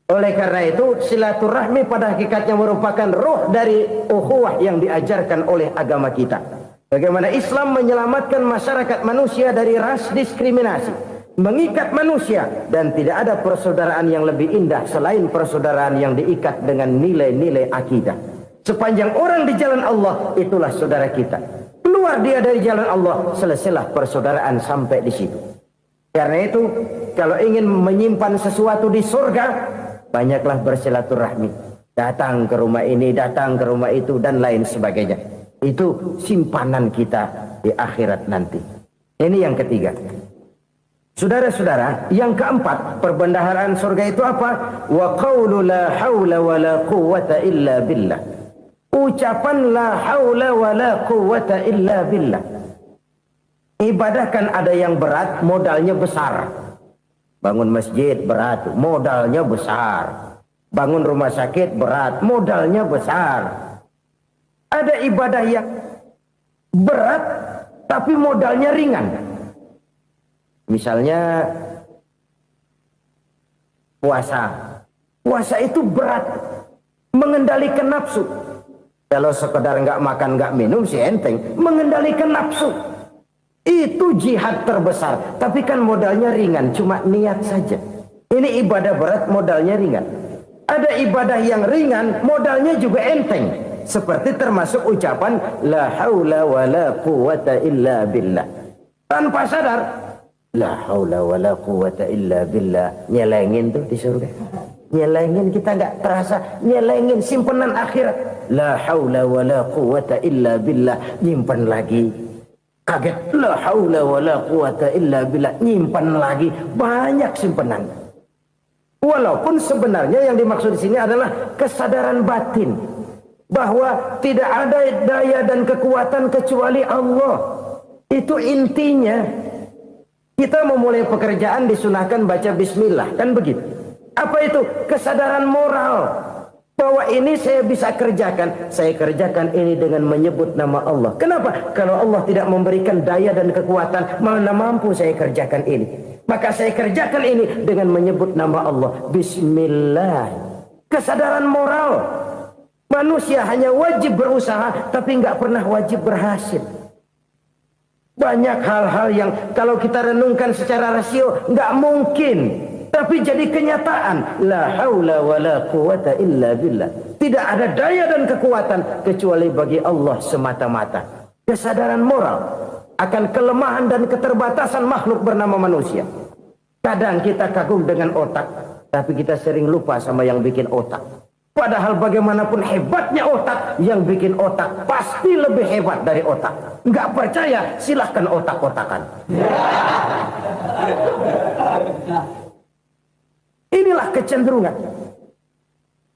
Oleh karena itu silaturahmi pada hakikatnya merupakan roh dari ukhuwah yang diajarkan oleh agama kita. Bagaimana Islam menyelamatkan masyarakat manusia dari ras diskriminasi, mengikat manusia, dan tidak ada persaudaraan yang lebih indah selain persaudaraan yang diikat dengan nilai-nilai akidah. Sepanjang orang di jalan Allah, itulah saudara kita. Keluar dia dari jalan Allah, selesailah persaudaraan sampai di situ. Karena itu, kalau ingin menyimpan sesuatu di surga, banyaklah bersilaturahmi. Datang ke rumah ini, datang ke rumah itu, dan lain sebagainya. Itu simpanan kita di akhirat nanti. Ini yang ketiga. Saudara-saudara, yang keempat, perbendaharaan surga itu apa? Wa qawlu la hawla wa la quwwata illa billah. Ucapan la haula wa la quwwata illa billah. Ibadah kan ada yang berat, modalnya besar. Bangun masjid berat, modalnya besar. Bangun rumah sakit berat, modalnya besar. Ada ibadah yang berat tapi modalnya ringan. Misalnya puasa. Puasa itu berat, mengendalikan nafsu. Kalau sekedar nggak makan nggak minum sih enteng, mengendalikan nafsu itu jihad terbesar. Tapi kan modalnya ringan, cuma niat saja. Ini ibadah berat, modalnya ringan. Ada ibadah yang ringan, modalnya juga enteng. Seperti termasuk ucapan la haula wa la quwwata illa billah. Tanpa sadar, la haula wa la quwwata illa billah, nyelengin tuh di surga. Nyelengin, kita nggak terasa, nyelengin simpenan akhirat. La haula wa la quwwata illa billah, nyimpan lagi. Kaget, la haula wa la quwwata illa billah, nyimpan lagi. Banyak simpenan. Walaupun sebenarnya yang dimaksud di sini adalah kesadaran batin bahwa tidak ada daya dan kekuatan kecuali Allah. Itu intinya. Kita memulai pekerjaan disunahkan baca bismillah, kan begitu. Apa itu? Kesadaran moral. Bahwa ini saya bisa kerjakan. Saya kerjakan ini dengan menyebut nama Allah. Kenapa? Kalau Allah tidak memberikan daya dan kekuatan, mana mampu saya kerjakan ini. Maka saya kerjakan ini dengan menyebut nama Allah. Bismillah. Kesadaran moral. Manusia hanya wajib berusaha, tapi nggak pernah wajib berhasil. Banyak hal-hal yang kalau kita renungkan secara rasio nggak mungkin. Tapi jadi kenyataan. La haula wa la quwata illa billah. Tidak ada daya dan kekuatan kecuali bagi Allah semata-mata. Kesadaran moral akan kelemahan dan keterbatasan makhluk bernama manusia. Kadang kita kagum dengan otak, tapi kita sering lupa sama yang bikin otak. Padahal bagaimanapun hebatnya otak, yang bikin otak pasti lebih hebat dari otak. Nggak percaya? Silahkan otak-otakan. Inilah kecenderungan.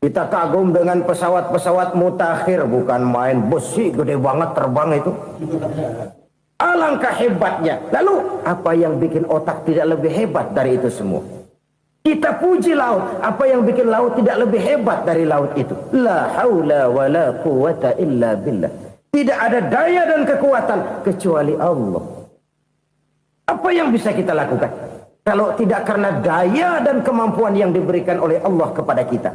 Kita kagum dengan pesawat-pesawat mutakhir, bukan main, besi gede banget terbang itu. Alangkah hebatnya. Lalu apa yang bikin otak tidak lebih hebat dari itu semua? Kita puji laut. Apa yang bikin laut tidak lebih hebat dari laut itu? La haula wa la quwata illa billah. Tidak ada daya dan kekuatan kecuali Allah. Apa yang bisa kita lakukan kalau tidak karena daya dan kemampuan yang diberikan oleh Allah kepada kita?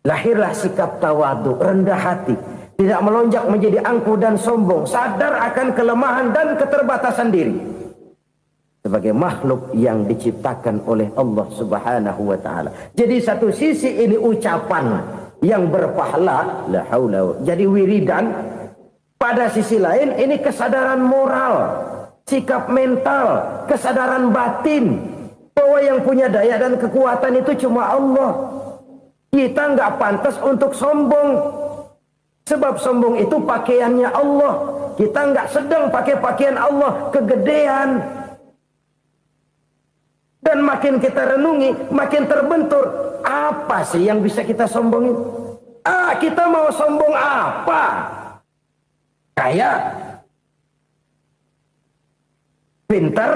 Lahirlah sikap tawadu, rendah hati, tidak melonjak menjadi angkuh dan sombong, sadar akan kelemahan dan keterbatasan diri sebagai makhluk yang diciptakan oleh Allah Subhanahu wa taala. Jadi satu sisi ini ucapan yang berpahala, la haula, jadi wiridan. Pada sisi lain ini kesadaran moral, sikap mental, kesadaran batin bahwa yang punya daya dan kekuatan itu cuma Allah. Kita nggak pantas untuk sombong, sebab sombong itu pakaiannya Allah. Kita nggak sedang pakai pakaian Allah, kegedean. Dan makin kita renungi, makin terbentur. Apa sih yang bisa kita sombongin? Kita mau sombong apa? Kaya, pintar,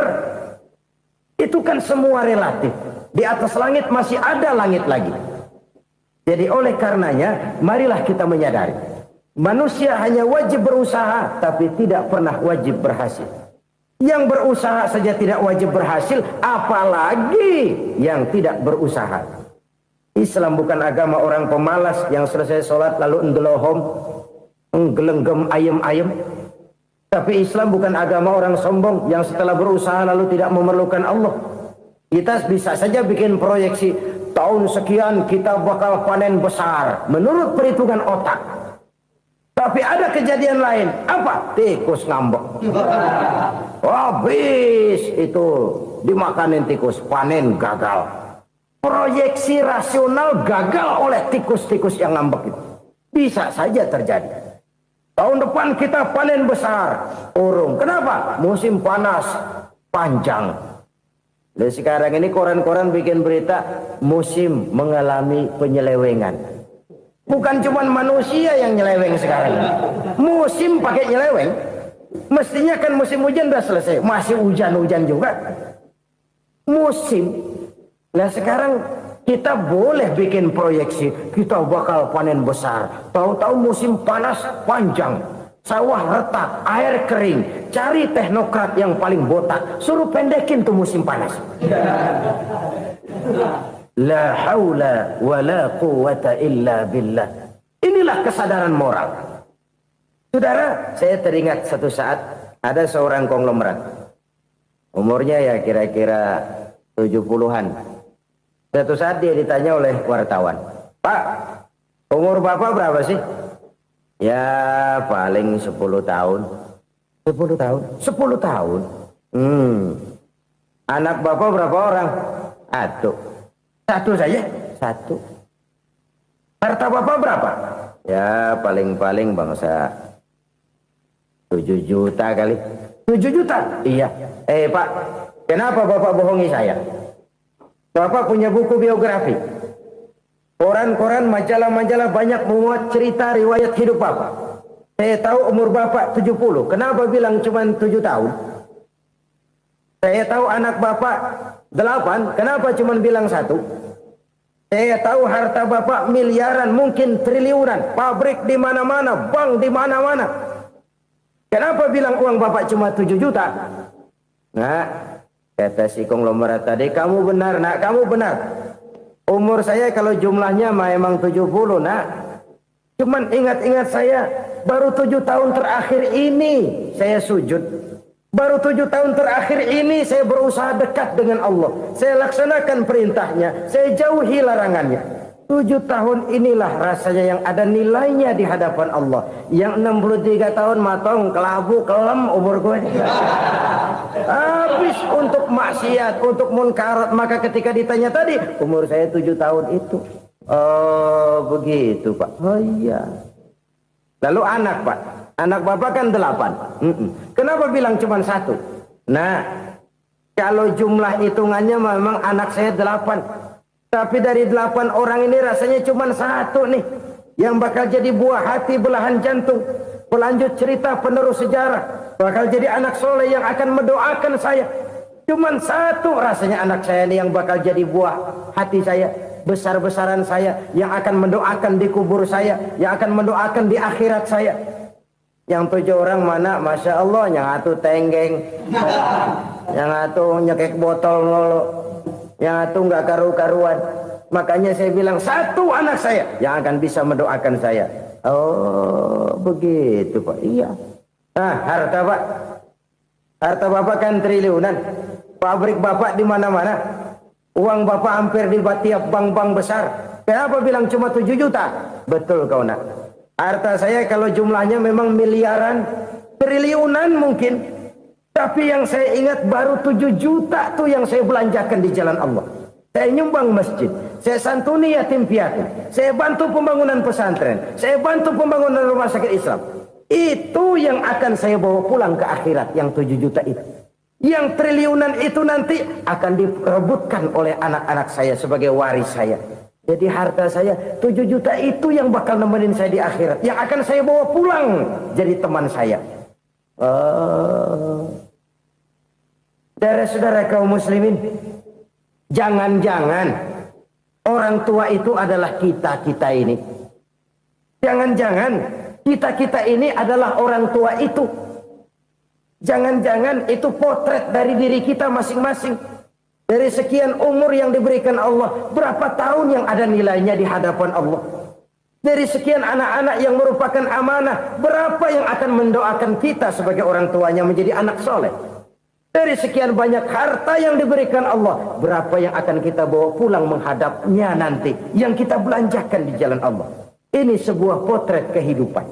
itu kan semua relatif. Di atas langit masih ada langit lagi. Jadi oleh karenanya, marilah kita menyadari. Manusia hanya wajib berusaha, tapi tidak pernah wajib berhasil. Yang berusaha saja tidak wajib berhasil, apalagi yang tidak berusaha. Islam bukan agama orang pemalas yang selesai sholat lalu endelohom, nggelenggem ayem-ayem. Tapi Islam bukan agama orang sombong yang setelah berusaha lalu tidak memerlukan Allah. Kita bisa saja bikin proyeksi, tahun sekian kita bakal panen besar menurut perhitungan otak. Tapi ada kejadian lain. Apa? Tikus ngambek. Habis itu dimakanin tikus, panen gagal. Proyeksi rasional gagal oleh tikus-tikus yang ngambek itu. Bisa saja terjadi. Tahun depan kita panen besar, urung. Kenapa? Musim panas panjang. Dan sekarang ini koran-koran bikin berita musim mengalami penyelewengan. Bukan cuma manusia yang nyeleweng sekarang. Musim pakai nyeleweng. Mestinya kan musim hujan udah selesai, masih hujan-hujan juga. Musim. Nah sekarang kita boleh bikin proyeksi, kita bakal panen besar. Tahu-tahu musim panas panjang, sawah retak, air kering. Cari teknokrat yang paling botak, suruh pendekin tuh musim panas. La haula wa la quwata illa billah. Inilah kesadaran moral. Saudara, saya teringat satu saat ada seorang konglomerat. Umurnya ya kira-kira 70-an. Suatu saat dia ditanya oleh wartawan, "Pak, umur Bapak berapa sih?" "Ya paling 10 tahun." 10 tahun? 10 tahun? Anak Bapak berapa orang? Satu saja? Satu. Harta Bapak berapa? Ya paling-paling bangsa 7 juta kali. 7 juta? Iya. Pak, kenapa Bapak bohongi saya? Bapak punya buku biografi. Koran-koran, majalah-majalah banyak memuat cerita riwayat hidup Bapak. Saya tahu umur Bapak 70. Kenapa bilang cuma 7 tahun? Saya tahu anak Bapak 8. Kenapa cuma bilang 1? Saya tahu harta bapak miliaran, mungkin triliunan, pabrik di mana-mana, bank di mana-mana. Kenapa bilang uang bapak cuma 7 juta? Nah, kata si konglomerat tadi, kamu benar nak, kamu benar. Umur saya kalau jumlahnya memang 70 nak. Cuman ingat-ingat saya, baru 7 tahun terakhir ini saya sujud. Baru 7 tahun terakhir ini saya berusaha dekat dengan Allah. Saya laksanakan perintahnya, saya jauhi larangannya. 7 tahun inilah rasanya yang ada nilainya di hadapan Allah. Yang 63 tahun matong, kelabu, kelam umur gue. Habis untuk maksiat, untuk munkarat. Maka ketika ditanya tadi, umur saya 7 tahun itu. Oh begitu Pak. Oh iya. Lalu anak Pak. Anak bapak kan 8. Kenapa bilang cuma 1? Nah, kalau jumlah hitungannya memang anak saya 8. Tapi dari 8 orang ini rasanya cuma 1 nih. Yang bakal jadi buah hati, belahan jantung. Pelanjut cerita, penerus sejarah. Bakal jadi anak soleh yang akan mendoakan saya. Cuma 1 rasanya anak saya ini yang bakal jadi buah hati saya. Besar-besaran saya. Yang akan mendoakan di kubur saya. Yang akan mendoakan di akhirat saya. Yang 7 orang mana, Masya Allah, yang atu tenggeng, yang atu nyekek botol mulu, yang atu nggak karu-karuan. Makanya saya bilang 1 anak saya yang akan bisa mendoakan saya. Oh begitu Pak. Iya. Nah harta Pak, harta bapak kan triliunan, pabrik bapak di mana-mana, uang bapak hampir di tiap bank-bank besar. Kenapa bilang cuma 7 juta? Betul kau nak. Harta saya kalau jumlahnya memang miliaran, triliunan mungkin. Tapi yang saya ingat baru 7 juta tuh yang saya belanjakan di jalan Allah. Saya nyumbang masjid, saya santuni yatim piatu, saya bantu pembangunan pesantren, saya bantu pembangunan rumah sakit Islam. Itu yang akan saya bawa pulang ke akhirat, yang 7 juta itu. Yang triliunan itu nanti akan diperebutkan oleh anak-anak saya sebagai waris saya. Jadi harta saya 7 juta itu yang bakal nemenin saya di akhirat. Yang akan saya bawa pulang jadi teman saya. Saudara-saudara kaum muslimin, jangan-jangan orang tua itu adalah kita-kita ini. Jangan-jangan kita-kita ini adalah orang tua itu. Jangan-jangan itu potret dari diri kita masing-masing. Dari sekian umur yang diberikan Allah, berapa tahun yang ada nilainya di hadapan Allah? Dari sekian anak-anak yang merupakan amanah, berapa yang akan mendoakan kita sebagai orang tuanya menjadi anak soleh? Dari sekian banyak harta yang diberikan Allah, berapa yang akan kita bawa pulang menghadapnya nanti, yang kita belanjakan di jalan Allah? Ini sebuah potret kehidupan.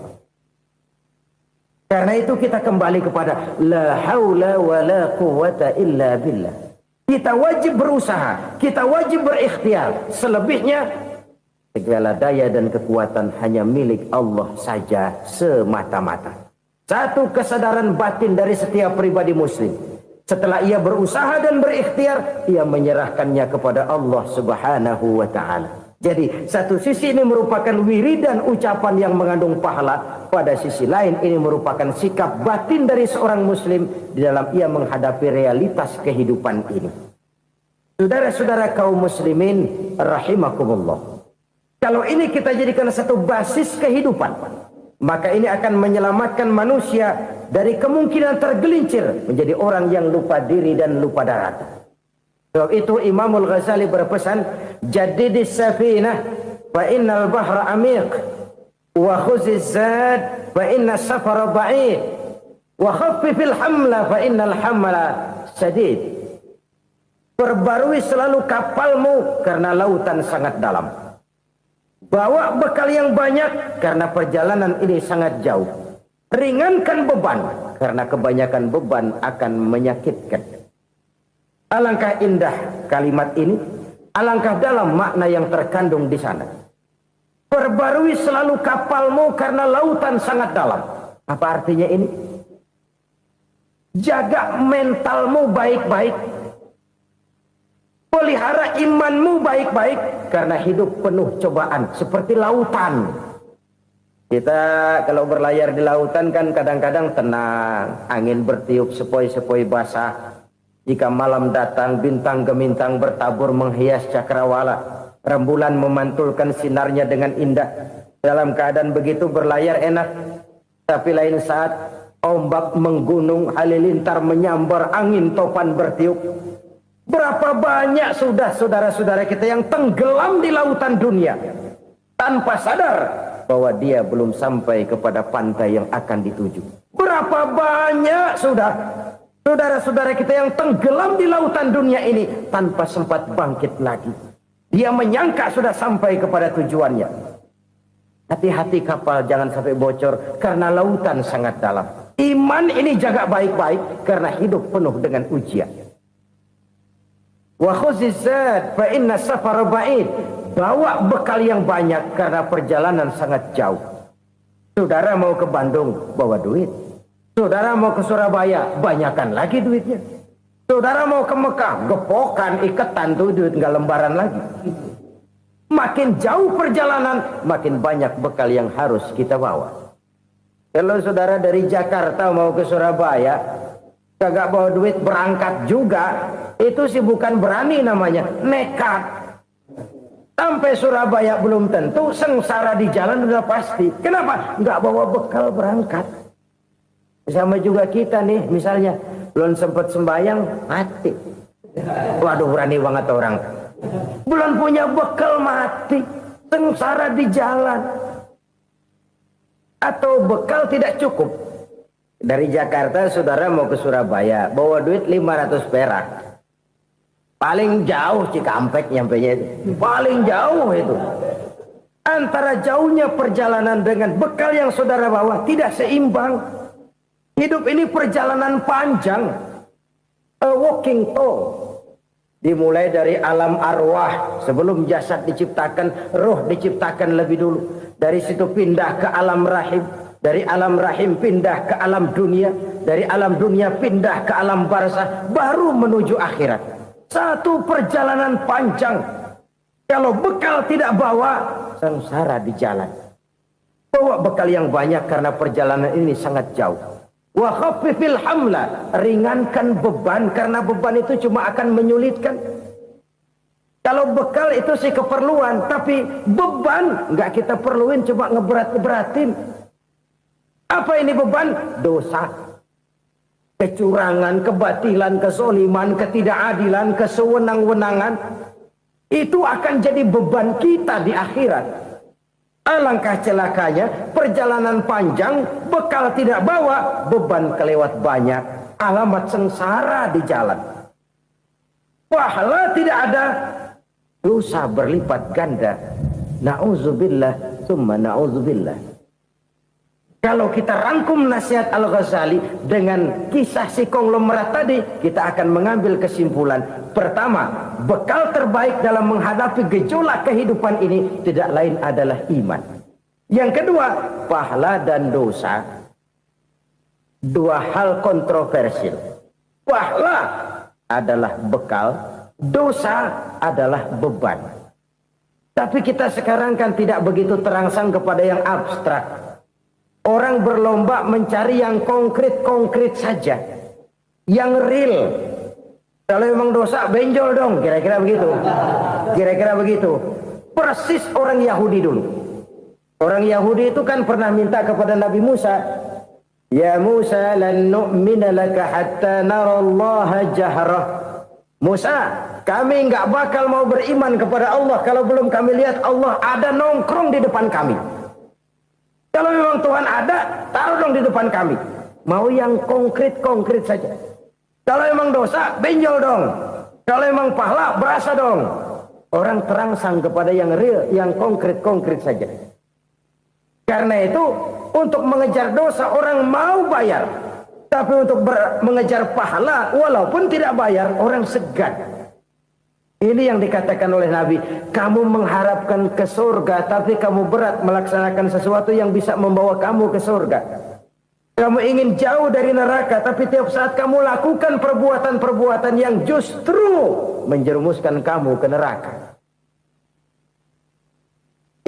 Karena itu kita kembali kepada la haula wa la quwwata illa billah. Kita wajib berusaha, kita wajib berikhtiar. Selebihnya, segala daya dan kekuatan hanya milik Allah saja semata-mata. Satu kesadaran batin dari setiap pribadi muslim. Setelah ia berusaha dan berikhtiar, ia menyerahkannya kepada Allah Subhanahu wa ta'ala. Jadi, satu sisi ini merupakan wiridan ucapan yang mengandung pahala. Pada sisi lain, ini merupakan sikap batin dari seorang muslim di dalam ia menghadapi realitas kehidupan ini. Saudara-saudara kaum muslimin, rahimakumullah. Kalau ini kita jadikan satu basis kehidupan, maka ini akan menyelamatkan manusia dari kemungkinan tergelincir menjadi orang yang lupa diri dan lupa darat. Sebab itu Imamul Ghazali berpesan, jadidis safinah fa innal bahra amiq wa khuziz zad fa inna safara ba'id wa khaffifil hamla fa innal hamla sadid. Perbarui selalu kapalmu karena lautan sangat dalam. Bawa bekal yang banyak karena perjalanan ini sangat jauh. Ringankan beban karena kebanyakan beban akan menyakitkan. Alangkah indah kalimat ini, alangkah dalam makna yang terkandung di sana. Perbarui selalu kapalmu karena lautan sangat dalam. Apa artinya ini? Jaga mentalmu baik-baik. Pelihara imanmu baik-baik karena hidup penuh cobaan seperti lautan. Kita kalau berlayar di lautan kan kadang-kadang tenang, angin bertiup sepoi-sepoi basah. Jika malam datang bintang gemintang bertabur menghias cakrawala. Rembulan memantulkan sinarnya dengan indah. Dalam keadaan begitu berlayar enak. Tapi lain saat ombak menggunung, halilintar menyambar, angin topan bertiup. Berapa banyak sudah saudara-saudara kita yang tenggelam di lautan dunia tanpa sadar bahwa dia belum sampai kepada pantai yang akan dituju. Berapa banyak sudah saudara-saudara kita yang tenggelam di lautan dunia ini tanpa sempat bangkit lagi. Dia menyangka sudah sampai kepada tujuannya. Hati-hati kapal jangan sampai bocor karena lautan sangat dalam. Iman ini jaga baik-baik karena hidup penuh dengan ujian. Wa khuzizat fa inna safar ba'id. Bawa bekal yang banyak karena perjalanan sangat jauh. Saudara mau ke Bandung, bawa duit. Saudara mau ke Surabaya, banyakan lagi duitnya. Saudara mau ke Mekah, gepokan, iketan tuh duit nggak lembaran lagi. Makin jauh perjalanan, makin banyak bekal yang harus kita bawa. Kalau saudara dari Jakarta mau ke Surabaya, kagak bawa duit berangkat juga, itu sih bukan berani namanya, nekat. Sampai Surabaya belum tentu, sengsara di jalan udah pasti. Kenapa? Nggak bawa bekal berangkat. Sama juga kita nih, misalnya belum sempat sembahyang, mati. Waduh, berani banget orang. Belum punya bekal, mati. Sengsara di jalan. Atau bekal tidak cukup. Dari Jakarta saudara mau ke Surabaya, bawa duit 500 perak. Paling jauh Cikampek nyampenya itu. Paling jauh itu. Antara jauhnya perjalanan dengan bekal yang saudara bawa tidak seimbang. Hidup ini perjalanan panjang. A walking tour. Dimulai dari alam arwah. Sebelum jasad diciptakan, roh diciptakan lebih dulu. Dari situ pindah ke alam rahim. Dari alam rahim pindah ke alam dunia. Dari alam dunia pindah ke alam barzah. Baru menuju akhirat. Satu perjalanan panjang. Kalau bekal tidak bawa, sengsara di jalan. Bawa bekal yang banyak karena perjalanan ini sangat jauh. Wa khaffifil hamla, ringankan beban karena beban itu cuma akan menyulitkan. Kalau bekal itu sih keperluan, tapi beban nggak kita perluin, cuma ngeberat-beratin. Apa ini beban? Dosa, kecurangan, kebatilan, kezoliman, ketidakadilan, kesewenang-wenangan. Itu akan jadi beban kita di akhirat. Alangkah celakanya, perjalanan panjang, bekal tidak bawa, beban kelewat banyak, alamat sengsara di jalan. Pahala tidak ada, dosa berlipat ganda. Na'udzubillah, summa na'udzubillah. Kalau kita rangkum nasihat Al-Ghazali dengan kisah si konglomerat tadi, kita akan mengambil kesimpulan. Pertama, bekal terbaik dalam menghadapi gejolak kehidupan ini tidak lain adalah iman. Yang kedua, pahala dan dosa. Dua hal kontroversial. Pahala adalah bekal, dosa adalah beban. Tapi kita sekarang kan tidak begitu terangsang kepada yang abstrak. Orang berlomba mencari yang konkret-konkret saja. Yang real. Kalau memang dosa, benjol dong. Kira-kira begitu. Kira-kira begitu. Persis orang Yahudi dulu. Orang Yahudi itu kan pernah minta kepada Nabi Musa. Ya Musa, lan nu'mina laka hatta narallaha jahrah. Musa, kami nggak bakal mau beriman kepada Allah kalau belum kami lihat Allah ada nongkrong di depan kami. Kalau memang Tuhan ada, taruh dong di depan kami. Mau yang konkret-konkret saja. Kalau memang dosa, benjol dong. Kalau memang pahala, berasa dong. Orang terangsang kepada yang real, yang konkret-konkret saja. Karena itu, untuk mengejar dosa, orang mau bayar. Tapi untuk mengejar pahala, walaupun tidak bayar, orang segan. Ini yang dikatakan oleh Nabi, kamu mengharapkan ke surga, tapi kamu berat melaksanakan sesuatu yang bisa membawa kamu ke surga. Kamu ingin jauh dari neraka, tapi tiap saat kamu lakukan perbuatan-perbuatan yang justru menjerumuskan kamu ke neraka.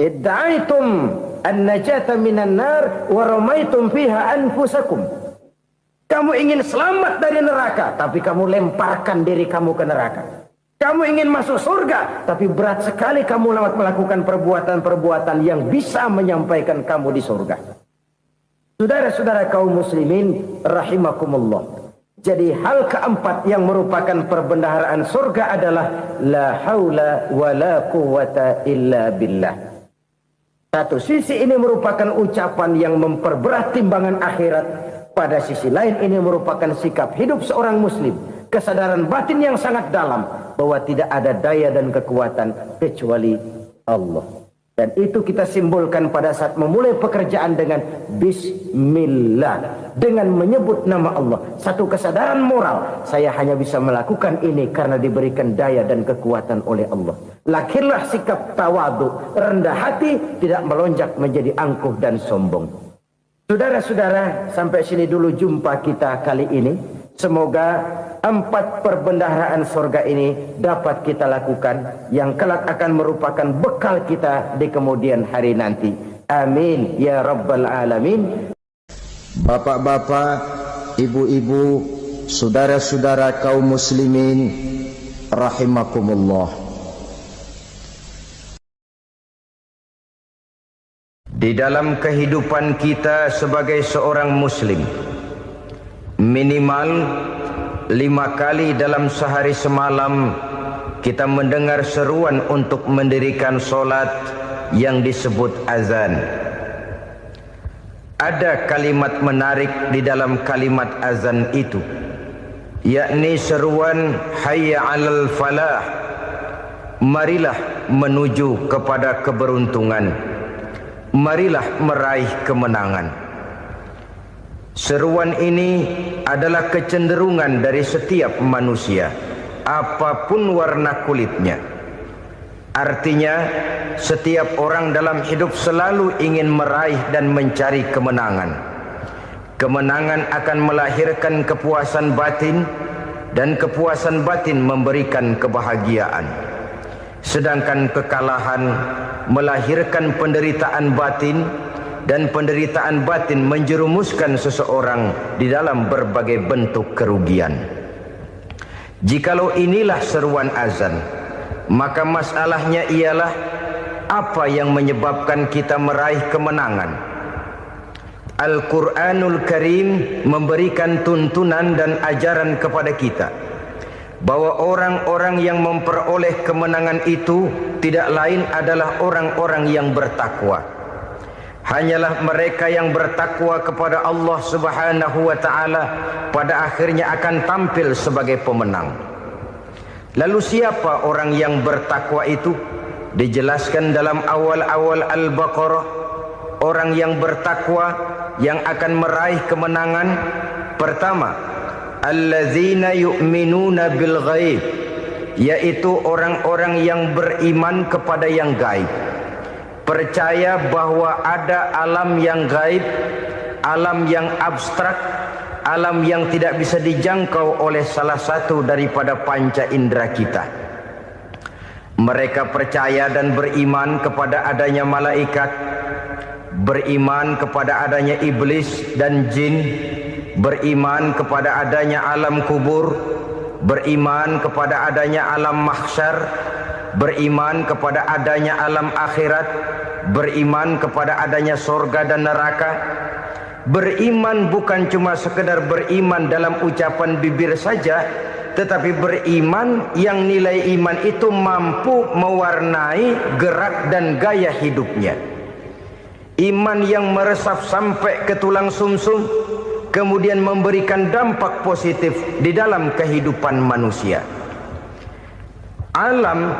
Idda'aitum an-najata minan nar wa ramaitum fiha anfusakum. Kamu ingin selamat dari neraka, tapi kamu lemparkan diri kamu ke neraka. Kamu ingin masuk surga, tapi berat sekali kamu melakukan perbuatan-perbuatan yang bisa menyampaikan kamu di surga. Saudara-saudara kaum muslimin rahimakumullah. Jadi hal keempat yang merupakan perbendaharaan surga adalah la haula wa la quwwata illa billah. Satu sisi ini merupakan ucapan yang memperberat timbangan akhirat. Pada sisi lain ini merupakan sikap hidup seorang muslim. Kesadaran batin yang sangat dalam bahwa tidak ada daya dan kekuatan kecuali Allah. Dan itu kita simbolkan pada saat memulai pekerjaan dengan Bismillah. Dengan menyebut nama Allah. Satu kesadaran moral. Saya hanya bisa melakukan ini karena diberikan daya dan kekuatan oleh Allah. Lahirlah sikap tawadu, rendah hati, tidak melonjak menjadi angkuh dan sombong. Saudara-saudara, sampai sini dulu jumpa kita kali ini. Semoga 4 perbendaharaan surga ini dapat kita lakukan, yang kelak akan merupakan bekal kita di kemudian hari nanti. Amin ya rabbal alamin. Bapak-bapak, ibu-ibu, saudara-saudara kaum muslimin rahimakumullah. Di dalam kehidupan kita sebagai seorang muslim, minimal 5 kali dalam sehari semalam kita mendengar seruan untuk mendirikan solat yang disebut azan. Ada kalimat menarik di dalam kalimat azan itu, yakni seruan hayya 'alal falah, marilah menuju kepada keberuntungan, marilah meraih kemenangan. Seruan ini adalah kecenderungan dari setiap manusia, apapun warna kulitnya. Artinya, setiap orang dalam hidup selalu ingin meraih dan mencari kemenangan. Kemenangan akan melahirkan kepuasan batin, dan kepuasan batin memberikan kebahagiaan. Sedangkan kekalahan melahirkan penderitaan batin, dan penderitaan batin menjerumuskan seseorang di dalam berbagai bentuk kerugian. Jikalau inilah seruan azan, maka masalahnya ialah apa yang menyebabkan kita meraih kemenangan. Al-Quranul Karim memberikan tuntunan dan ajaran kepada kita bahwa orang-orang yang memperoleh kemenangan itu tidak lain adalah orang-orang yang bertakwa. Hanyalah mereka yang bertakwa kepada Allah Subhanahu wa ta'ala pada akhirnya akan tampil sebagai pemenang. Lalu siapa orang yang bertakwa itu? Dijelaskan dalam awal-awal Al-Baqarah, orang yang bertakwa yang akan meraih kemenangan. Pertama, allazina yu'minuna bil ghaib, yaitu orang-orang yang beriman kepada yang gaib. Percaya bahwa ada alam yang gaib, alam yang abstrak, alam yang tidak bisa dijangkau oleh salah satu daripada panca indera kita. Mereka percaya dan beriman kepada adanya malaikat, beriman kepada adanya iblis dan jin, beriman kepada adanya alam kubur, beriman kepada adanya alam mahsyar, beriman kepada adanya alam akhirat, beriman kepada adanya surga dan neraka. Beriman bukan cuma sekedar beriman dalam ucapan bibir saja, tetapi beriman yang nilai iman itu mampu mewarnai gerak dan gaya hidupnya. Iman yang meresap sampai ke tulang sumsum, kemudian memberikan dampak positif di dalam kehidupan manusia. Alam,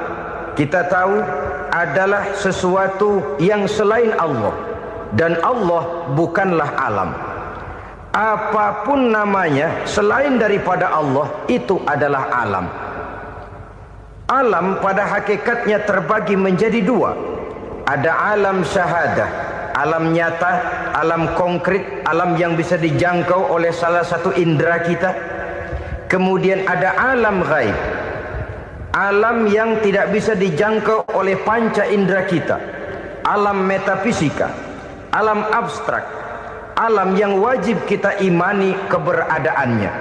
kita tahu, adalah sesuatu yang selain Allah, dan Allah bukanlah alam. Apapun namanya selain daripada Allah, itu adalah alam. Alam pada hakikatnya terbagi menjadi 2. Ada alam syahadah, alam nyata, alam konkret, alam yang bisa dijangkau oleh salah satu indera kita. Kemudian ada alam ghaib, alam yang tidak bisa dijangkau oleh panca indera kita, alam metafisika, alam abstrak, alam yang wajib kita imani keberadaannya.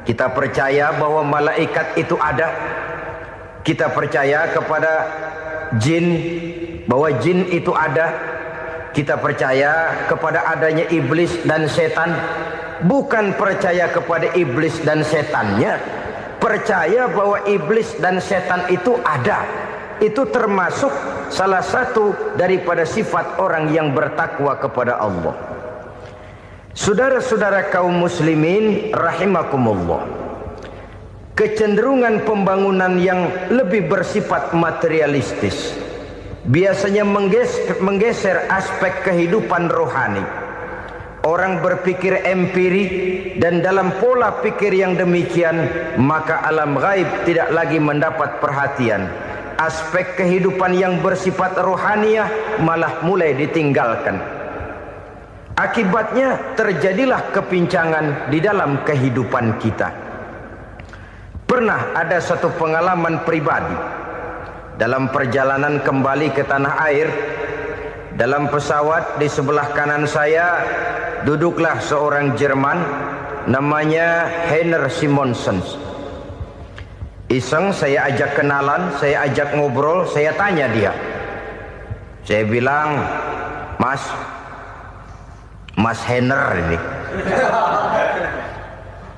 Kita percaya bahwa malaikat itu ada, Kita percaya kepada jin, bahwa jin itu ada. Kita percaya kepada adanya iblis dan setan. Bukan percaya kepada iblis dan setannya, percaya bahwa iblis dan setan itu ada. Itu termasuk salah satu daripada sifat orang yang bertakwa kepada Allah. Saudara-saudara kaum muslimin rahimakumullah, kecenderungan pembangunan yang lebih bersifat materialistis biasanya menggeser aspek kehidupan rohani. Orang berpikir empiri, dan dalam pola pikir yang demikian maka alam gaib tidak lagi mendapat perhatian. Aspek kehidupan yang bersifat rohaniah malah mulai ditinggalkan. Akibatnya terjadilah kepincangan di dalam kehidupan kita. Pernah ada satu pengalaman pribadi dalam perjalanan kembali ke tanah air. Dalam pesawat di sebelah kanan saya duduklah seorang Jerman namanya Heiner Simonsen. Iseng saya ajak kenalan, saya ajak ngobrol, saya tanya dia. Saya bilang, Mas Heiner ini,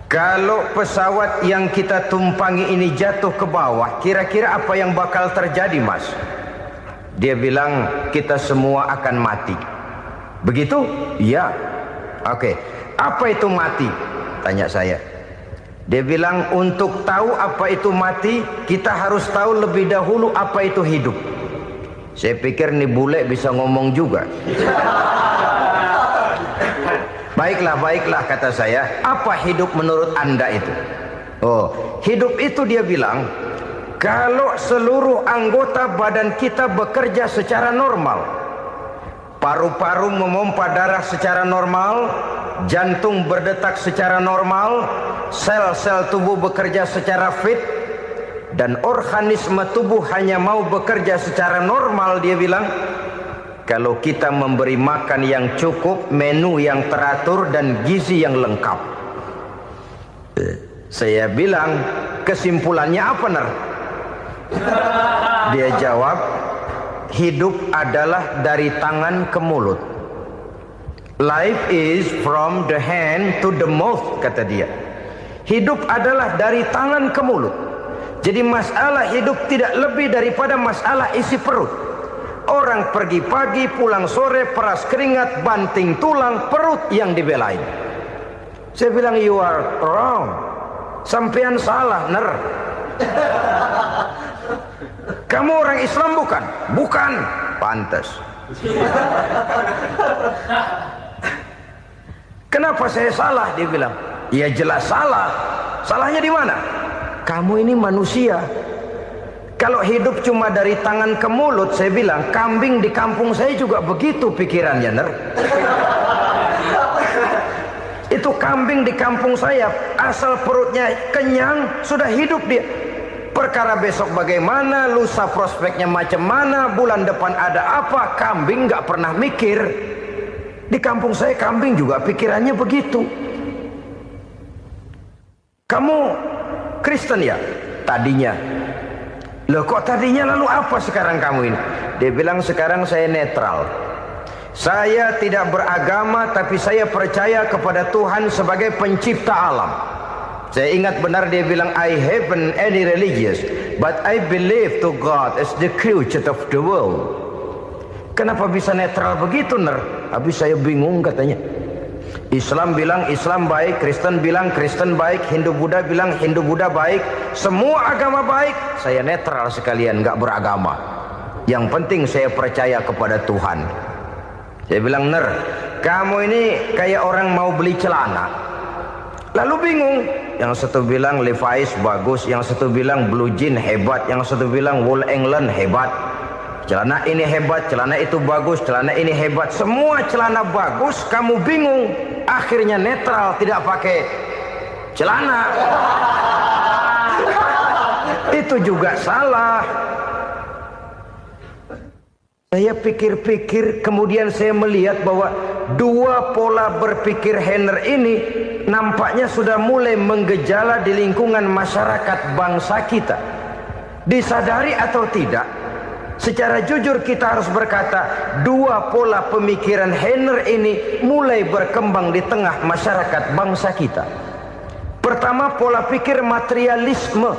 kalau pesawat yang kita tumpangi ini jatuh ke bawah, kira-kira apa yang bakal terjadi, Mas? Dia bilang, kita semua akan mati. Begitu? Iya. Oke. Apa itu mati? Tanya saya. Dia bilang, untuk tahu apa itu mati, kita harus tahu lebih dahulu apa itu hidup. Saya pikir nih bule bisa ngomong juga. Baiklah kata saya. Apa hidup menurut Anda itu? Oh, hidup itu dia bilang, kalau seluruh anggota badan kita bekerja secara normal, paru-paru memompa darah secara normal, jantung berdetak secara normal, sel-sel tubuh bekerja secara fit, dan organisme tubuh hanya mau bekerja secara normal, dia bilang, kalau kita memberi makan yang cukup, menu yang teratur, dan gizi yang lengkap. Saya bilang, kesimpulannya apa, Ner? Dia jawab, hidup adalah dari tangan ke mulut. Life is from the hand to the mouth, kata dia. Hidup adalah dari tangan ke mulut. Jadi masalah hidup tidak lebih daripada masalah isi perut. Orang pergi pagi, pulang sore, peras keringat, banting tulang, perut yang dibelain. Saya bilang, you are wrong. Sampean salah, Ner. Kamu orang Islam bukan? Bukan. Pantas. Kenapa saya salah? Dia bilang, ya jelas salah. Salahnya di mana? Kamu ini manusia. Kalau hidup cuma dari tangan ke mulut, saya bilang, kambing di kampung saya juga begitu pikirannya, Ner. Itu kambing di kampung saya, asal perutnya kenyang, sudah hidup dia. Perkara besok bagaimana, lusa prospeknya macam mana, bulan depan ada apa, kambing nggak pernah mikir. Di kampung saya kambing juga pikirannya begitu. Kamu Kristen ya? Tadinya. Loh kok tadinya, lalu apa sekarang kamu ini? Dia bilang, sekarang saya netral. Saya tidak beragama, tapi saya percaya kepada Tuhan sebagai pencipta alam. Saya ingat benar dia bilang, I haven't any religious, but I believe to God as the creator of the world. Kenapa bisa netral begitu, Ner? Habis saya bingung katanya. Islam bilang Islam baik, Kristen bilang Kristen baik, Hindu Buddha bilang Hindu Buddha baik, semua agama baik. Saya netral sekalian, nggak beragama. Yang penting saya percaya kepada Tuhan. Saya bilang, Ner, kamu ini kayak orang mau beli celana, lalu bingung. Yang satu bilang Levi's bagus, yang satu bilang Blue Jean hebat, yang satu bilang Wool England hebat. Celana ini hebat, celana itu bagus, celana ini hebat. Semua celana bagus, kamu bingung. Akhirnya netral, tidak pakai celana. Itu juga salah. Saya pikir-pikir, kemudian saya melihat bahwa dua pola berpikir Heiner ini nampaknya sudah mulai menggejala di lingkungan masyarakat bangsa kita. Disadari atau tidak, secara jujur kita harus berkata, dua pola pemikiran Heiner ini mulai berkembang di tengah masyarakat bangsa kita. Pertama, pola pikir materialisme.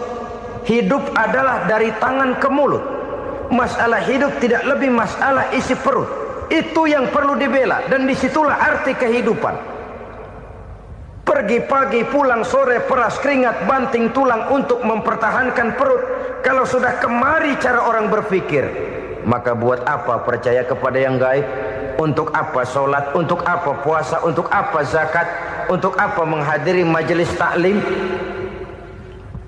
Hidup adalah dari tangan ke mulut. Masalah hidup tidak lebih masalah isi perut. Itu yang perlu dibela, dan disitulah arti kehidupan. Pergi pagi, pulang sore, peras keringat, banting tulang untuk mempertahankan perut. Kalau sudah kemari cara orang berpikir, maka buat apa percaya kepada yang gaib? Untuk apa sholat? Untuk apa puasa? Untuk apa zakat? Untuk apa menghadiri majelis taklim?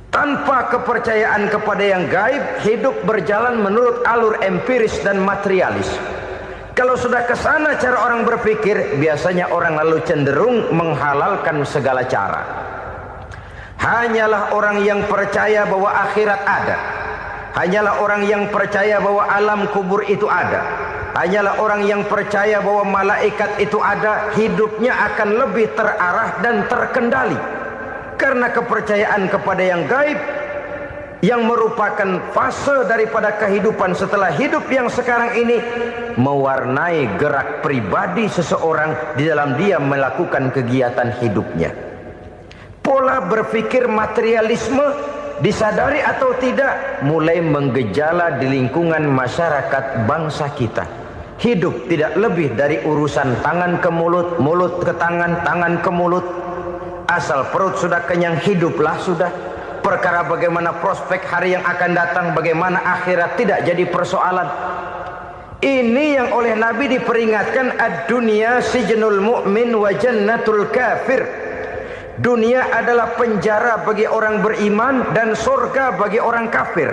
Tanpa kepercayaan kepada yang gaib, hidup berjalan menurut alur empiris dan materialis. Kalau sudah ke sana cara orang berpikir, biasanya orang lalu cenderung menghalalkan segala cara. Hanyalah orang yang percaya bahwa akhirat ada. Hanyalah orang yang percaya bahwa alam kubur itu ada. Hanyalah orang yang percaya bahwa malaikat itu ada, hidupnya akan lebih terarah dan terkendali. Karena kepercayaan kepada yang gaib, yang merupakan fase daripada kehidupan setelah hidup yang sekarang ini, mewarnai gerak pribadi seseorang di dalam dia melakukan kegiatan hidupnya. Pola berpikir materialisme, disadari atau tidak, mulai menggejala di lingkungan masyarakat bangsa kita. Hidup tidak lebih dari urusan tangan ke mulut, mulut ke tangan, tangan ke mulut. Asal perut sudah kenyang, hiduplah sudah. Perkara bagaimana prospek hari yang akan datang, bagaimana akhirat, tidak jadi persoalan. Ini yang oleh Nabi diperingatkan, ad-dunya sijnul mu'min wa jannatul kafir. Dunia adalah penjara bagi orang beriman dan surga bagi orang kafir.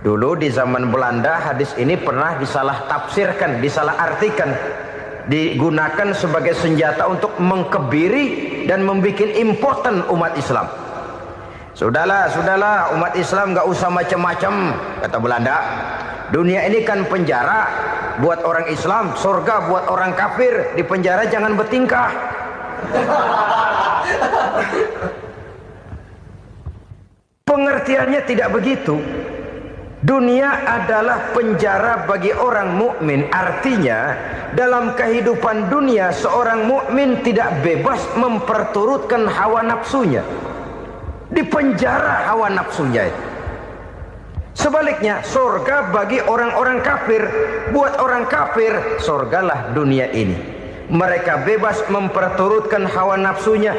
Dulu di zaman Belanda hadis ini pernah disalah tafsirkan, disalah artikan, digunakan sebagai senjata untuk mengkebiri dan membuat impoten umat Islam. Sudahlah umat Islam gak usah macam-macam, kata Belanda. Dunia ini kan penjara buat orang Islam, surga buat orang kafir. Di penjara jangan bertingkah. Pengertiannya tidak begitu. Dunia adalah penjara bagi orang mukmin. Artinya dalam kehidupan dunia seorang mukmin tidak bebas memperturutkan hawa nafsunya. Di penjara hawa nafsunya itu. Sebaliknya surga bagi orang-orang kafir. Buat orang kafir surgalah dunia ini. Mereka bebas memperturutkan hawa nafsunya,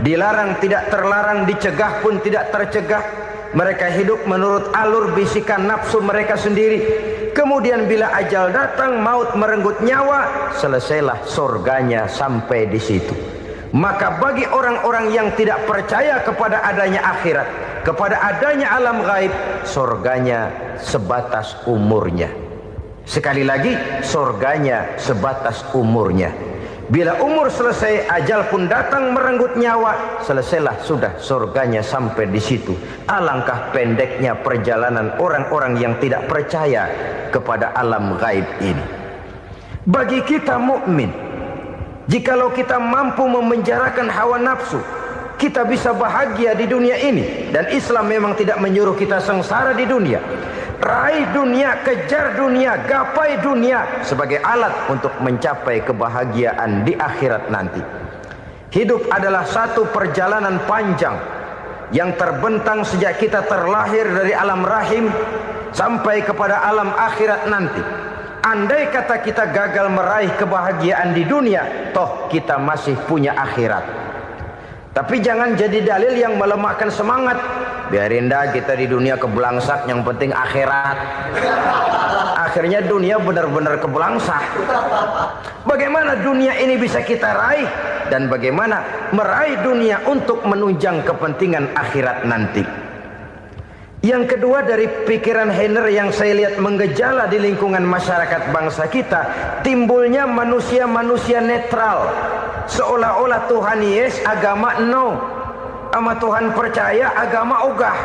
dilarang tidak terlarang, dicegah pun tidak tercegah. Mereka hidup menurut alur bisikan nafsu mereka sendiri. Kemudian bila ajal datang, maut merenggut nyawa, selesailah surganya sampai di situ. Maka bagi orang-orang yang tidak percaya kepada adanya akhirat, kepada adanya alam gaib, surganya sebatas umurnya. Sekali lagi, surganya sebatas umurnya. Bila umur selesai, ajal pun datang merenggut nyawa, selesailah sudah surganya sampai di situ. Alangkah pendeknya perjalanan orang-orang yang tidak percaya kepada alam gaib ini. Bagi kita mukmin, jikalau kita mampu memenjarakan hawa nafsu, kita bisa bahagia di dunia ini. Dan Islam memang tidak menyuruh kita sengsara di dunia. Raih dunia, kejar dunia, gapai dunia sebagai alat untuk mencapai kebahagiaan di akhirat nanti. Hidup adalah satu perjalanan panjang yang terbentang sejak kita terlahir dari alam rahim sampai kepada alam akhirat nanti. Andai kata kita gagal meraih kebahagiaan di dunia, toh kita masih punya akhirat. Tapi jangan jadi dalil yang melemahkan semangat. Biarin dah kita di dunia kebelangsak, yang penting akhirat. Akhirnya dunia benar-benar kebelangsak. Bagaimana dunia ini bisa kita raih, dan bagaimana meraih dunia untuk menunjang kepentingan akhirat nanti. Yang kedua dari pikiran Heiner yang saya lihat menggejala di lingkungan masyarakat bangsa kita, timbulnya manusia-manusia netral. Seolah-olah Tuhan yes, agama no. Sama Tuhan percaya, agama ogah.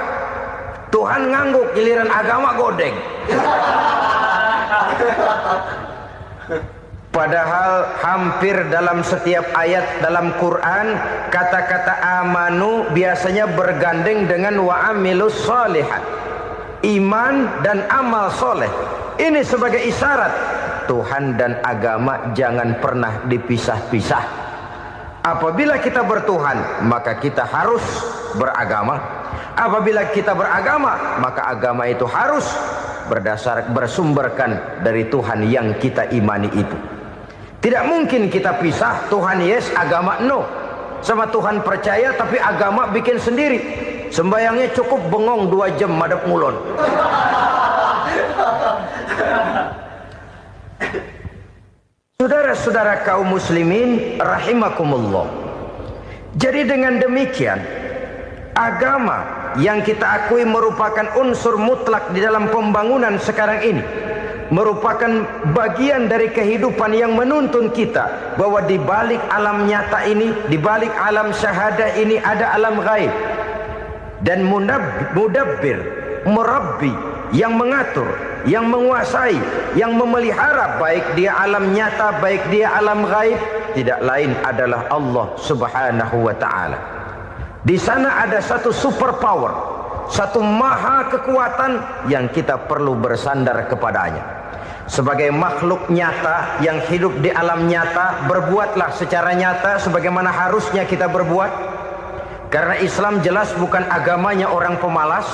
Tuhan ngangguk, giliran agama godeng. Padahal hampir dalam setiap ayat dalam Quran, kata-kata amanu biasanya bergandeng dengan wa amilus shalihat. iman dan amal soleh. Ini sebagai isyarat Tuhan dan agama jangan pernah dipisah-pisah. Apabila kita bertuhan, maka kita harus beragama. Apabila kita beragama, maka agama itu harus bersumberkan dari Tuhan yang kita imani itu. Tidak mungkin kita pisah, Tuhan yes, agama no. Sama Tuhan percaya tapi agama bikin sendiri. Sembayangnya cukup bengong 2 jam madep ngulon. Saudara-saudara kaum muslimin rahimakumullah. Jadi dengan demikian, agama yang kita akui merupakan unsur mutlak di dalam pembangunan sekarang ini, merupakan bagian dari kehidupan yang menuntun kita bahwa di balik alam nyata ini, di balik alam syahadah ini ada alam gaib. Dan mudabbir, murabbi, yang mengatur, yang menguasai, yang memelihara baik dia alam nyata, baik dia alam gaib, tidak lain adalah Allah Subhanahu wa ta'ala. Di sana ada satu super power, satu maha kekuatan yang kita perlu bersandar kepadanya. Sebagai makhluk nyata yang hidup di alam nyata, berbuatlah secara nyata sebagaimana harusnya kita berbuat. Karena Islam jelas bukan agamanya orang pemalas.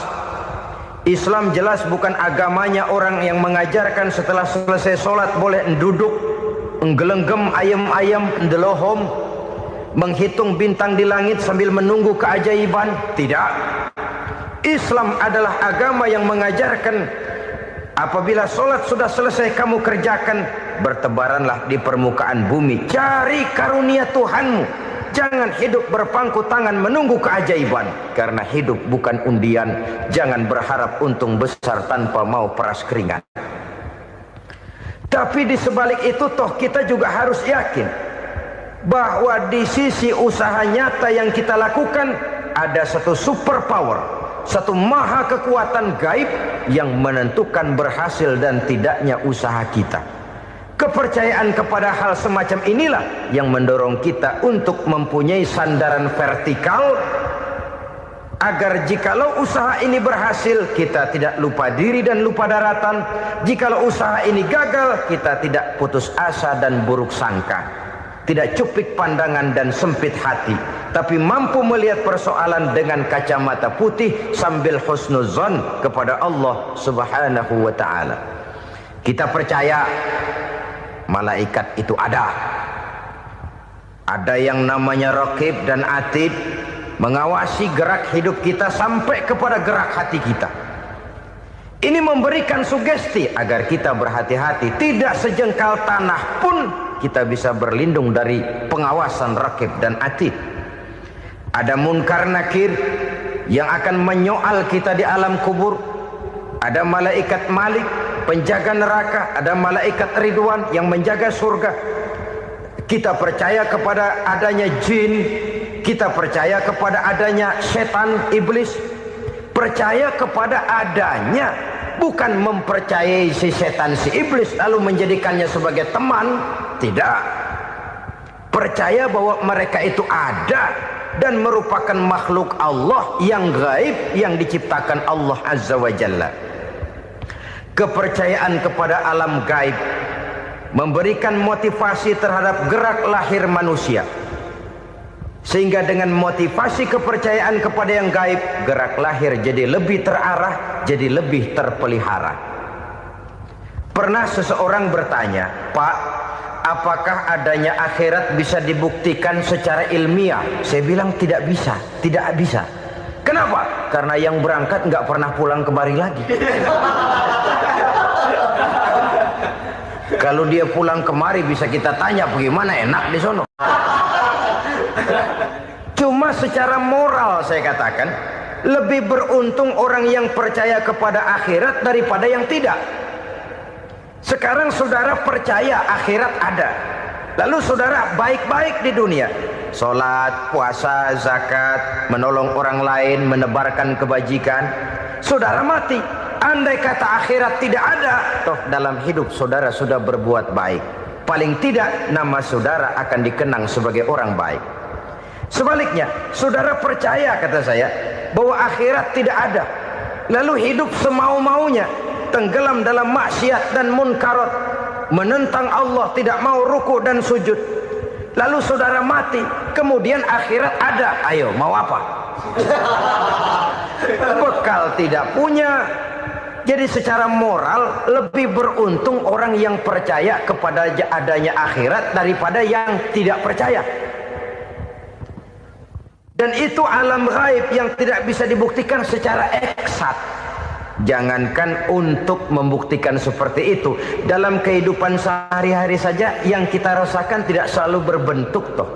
Islam jelas bukan agamanya orang yang mengajarkan setelah selesai sholat boleh duduk, nggelenggem ayam-ayam, ndelohom, menghitung bintang di langit sambil menunggu keajaiban. Tidak. Islam adalah agama yang mengajarkan apabila sholat sudah selesai kamu kerjakan, bertebaranlah di permukaan bumi, cari karunia Tuhanmu. Jangan hidup berpangku tangan menunggu keajaiban. Karena hidup bukan undian. Jangan berharap untung besar tanpa mau peras keringat. Tapi di sebalik itu toh kita juga harus yakin bahwa di sisi usaha nyata yang kita lakukan ada satu super power, satu maha kekuatan gaib yang menentukan berhasil dan tidaknya usaha kita. Kepercayaan kepada hal semacam inilah yang mendorong kita untuk mempunyai sandaran vertikal, agar jikalau usaha ini berhasil, kita tidak lupa diri dan lupa daratan. Jikalau usaha ini gagal, kita tidak putus asa dan buruk sangka, tidak cupik pandangan dan sempit hati, tapi mampu melihat persoalan dengan kacamata putih sambil husnuzon kepada Allah Subhanahu wa ta'ala. Kita percaya malaikat itu ada. Ada yang namanya raqib dan atid, mengawasi gerak hidup kita sampai kepada gerak hati kita. Ini memberikan sugesti agar kita berhati-hati. Tidak sejengkal tanah pun kita bisa berlindung dari pengawasan raqib dan atid. Ada munkar nakir yang akan menyoal kita di alam kubur. Ada malaikat Malik, penjaga neraka. Ada malaikat Ridwan yang menjaga surga. Kita percaya kepada adanya jin, kita percaya kepada adanya setan, iblis. Percaya kepada adanya, bukan mempercayai si setan, si iblis lalu menjadikannya sebagai teman. Tidak. Percaya bahwa mereka itu ada dan merupakan makhluk Allah yang gaib, yang diciptakan Allah Azza wa Jalla. Kepercayaan kepada alam gaib memberikan motivasi terhadap gerak lahir manusia, sehingga dengan motivasi kepercayaan kepada yang gaib, gerak lahir jadi lebih terarah, jadi lebih terpelihara. Pernah seseorang bertanya, "Pak, apakah adanya akhirat bisa dibuktikan secara ilmiah?" Saya bilang tidak bisa, tidak bisa. Kenapa? Karena yang berangkat nggak pernah pulang kembali lagi. Kalau dia pulang kemari bisa kita tanya bagaimana enak di sono. Cuma secara moral saya katakan, lebih beruntung orang yang percaya kepada akhirat daripada yang tidak. Sekarang saudara percaya akhirat ada, lalu saudara baik-baik di dunia, sholat, puasa, zakat, menolong orang lain, menebarkan kebajikan. Saudara mati, andai kata akhirat tidak ada, toh dalam hidup saudara sudah berbuat baik. Paling tidak nama saudara akan dikenang sebagai orang baik. Sebaliknya, saudara percaya, kata saya, bahwa akhirat tidak ada, lalu hidup semau-maunya, tenggelam dalam maksiat dan munkarat, menentang Allah, tidak mau ruku dan sujud, lalu saudara mati, kemudian akhirat ada, ayo mau apa? Bekal tidak punya. Jadi secara moral lebih beruntung orang yang percaya kepada adanya akhirat daripada yang tidak percaya. Dan itu alam gaib yang tidak bisa dibuktikan secara eksakt. Jangankan untuk membuktikan seperti itu, dalam kehidupan sehari-hari saja yang kita rasakan tidak selalu berbentuk toh.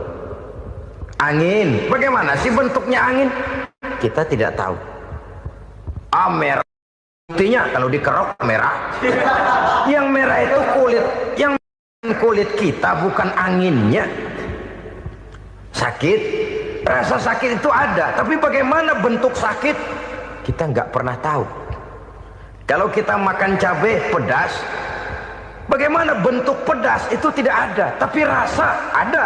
Angin, bagaimana sih bentuknya angin? Kita tidak tahu. Merah, buktinya kalau dikerok merah. Yang merah itu kulit, yang kulit kita bukan anginnya. Sakit, rasa sakit itu ada, tapi bagaimana bentuk sakit kita nggak pernah tahu. Kalau kita makan cabai pedas, bagaimana bentuk pedas itu tidak ada, tapi rasa ada.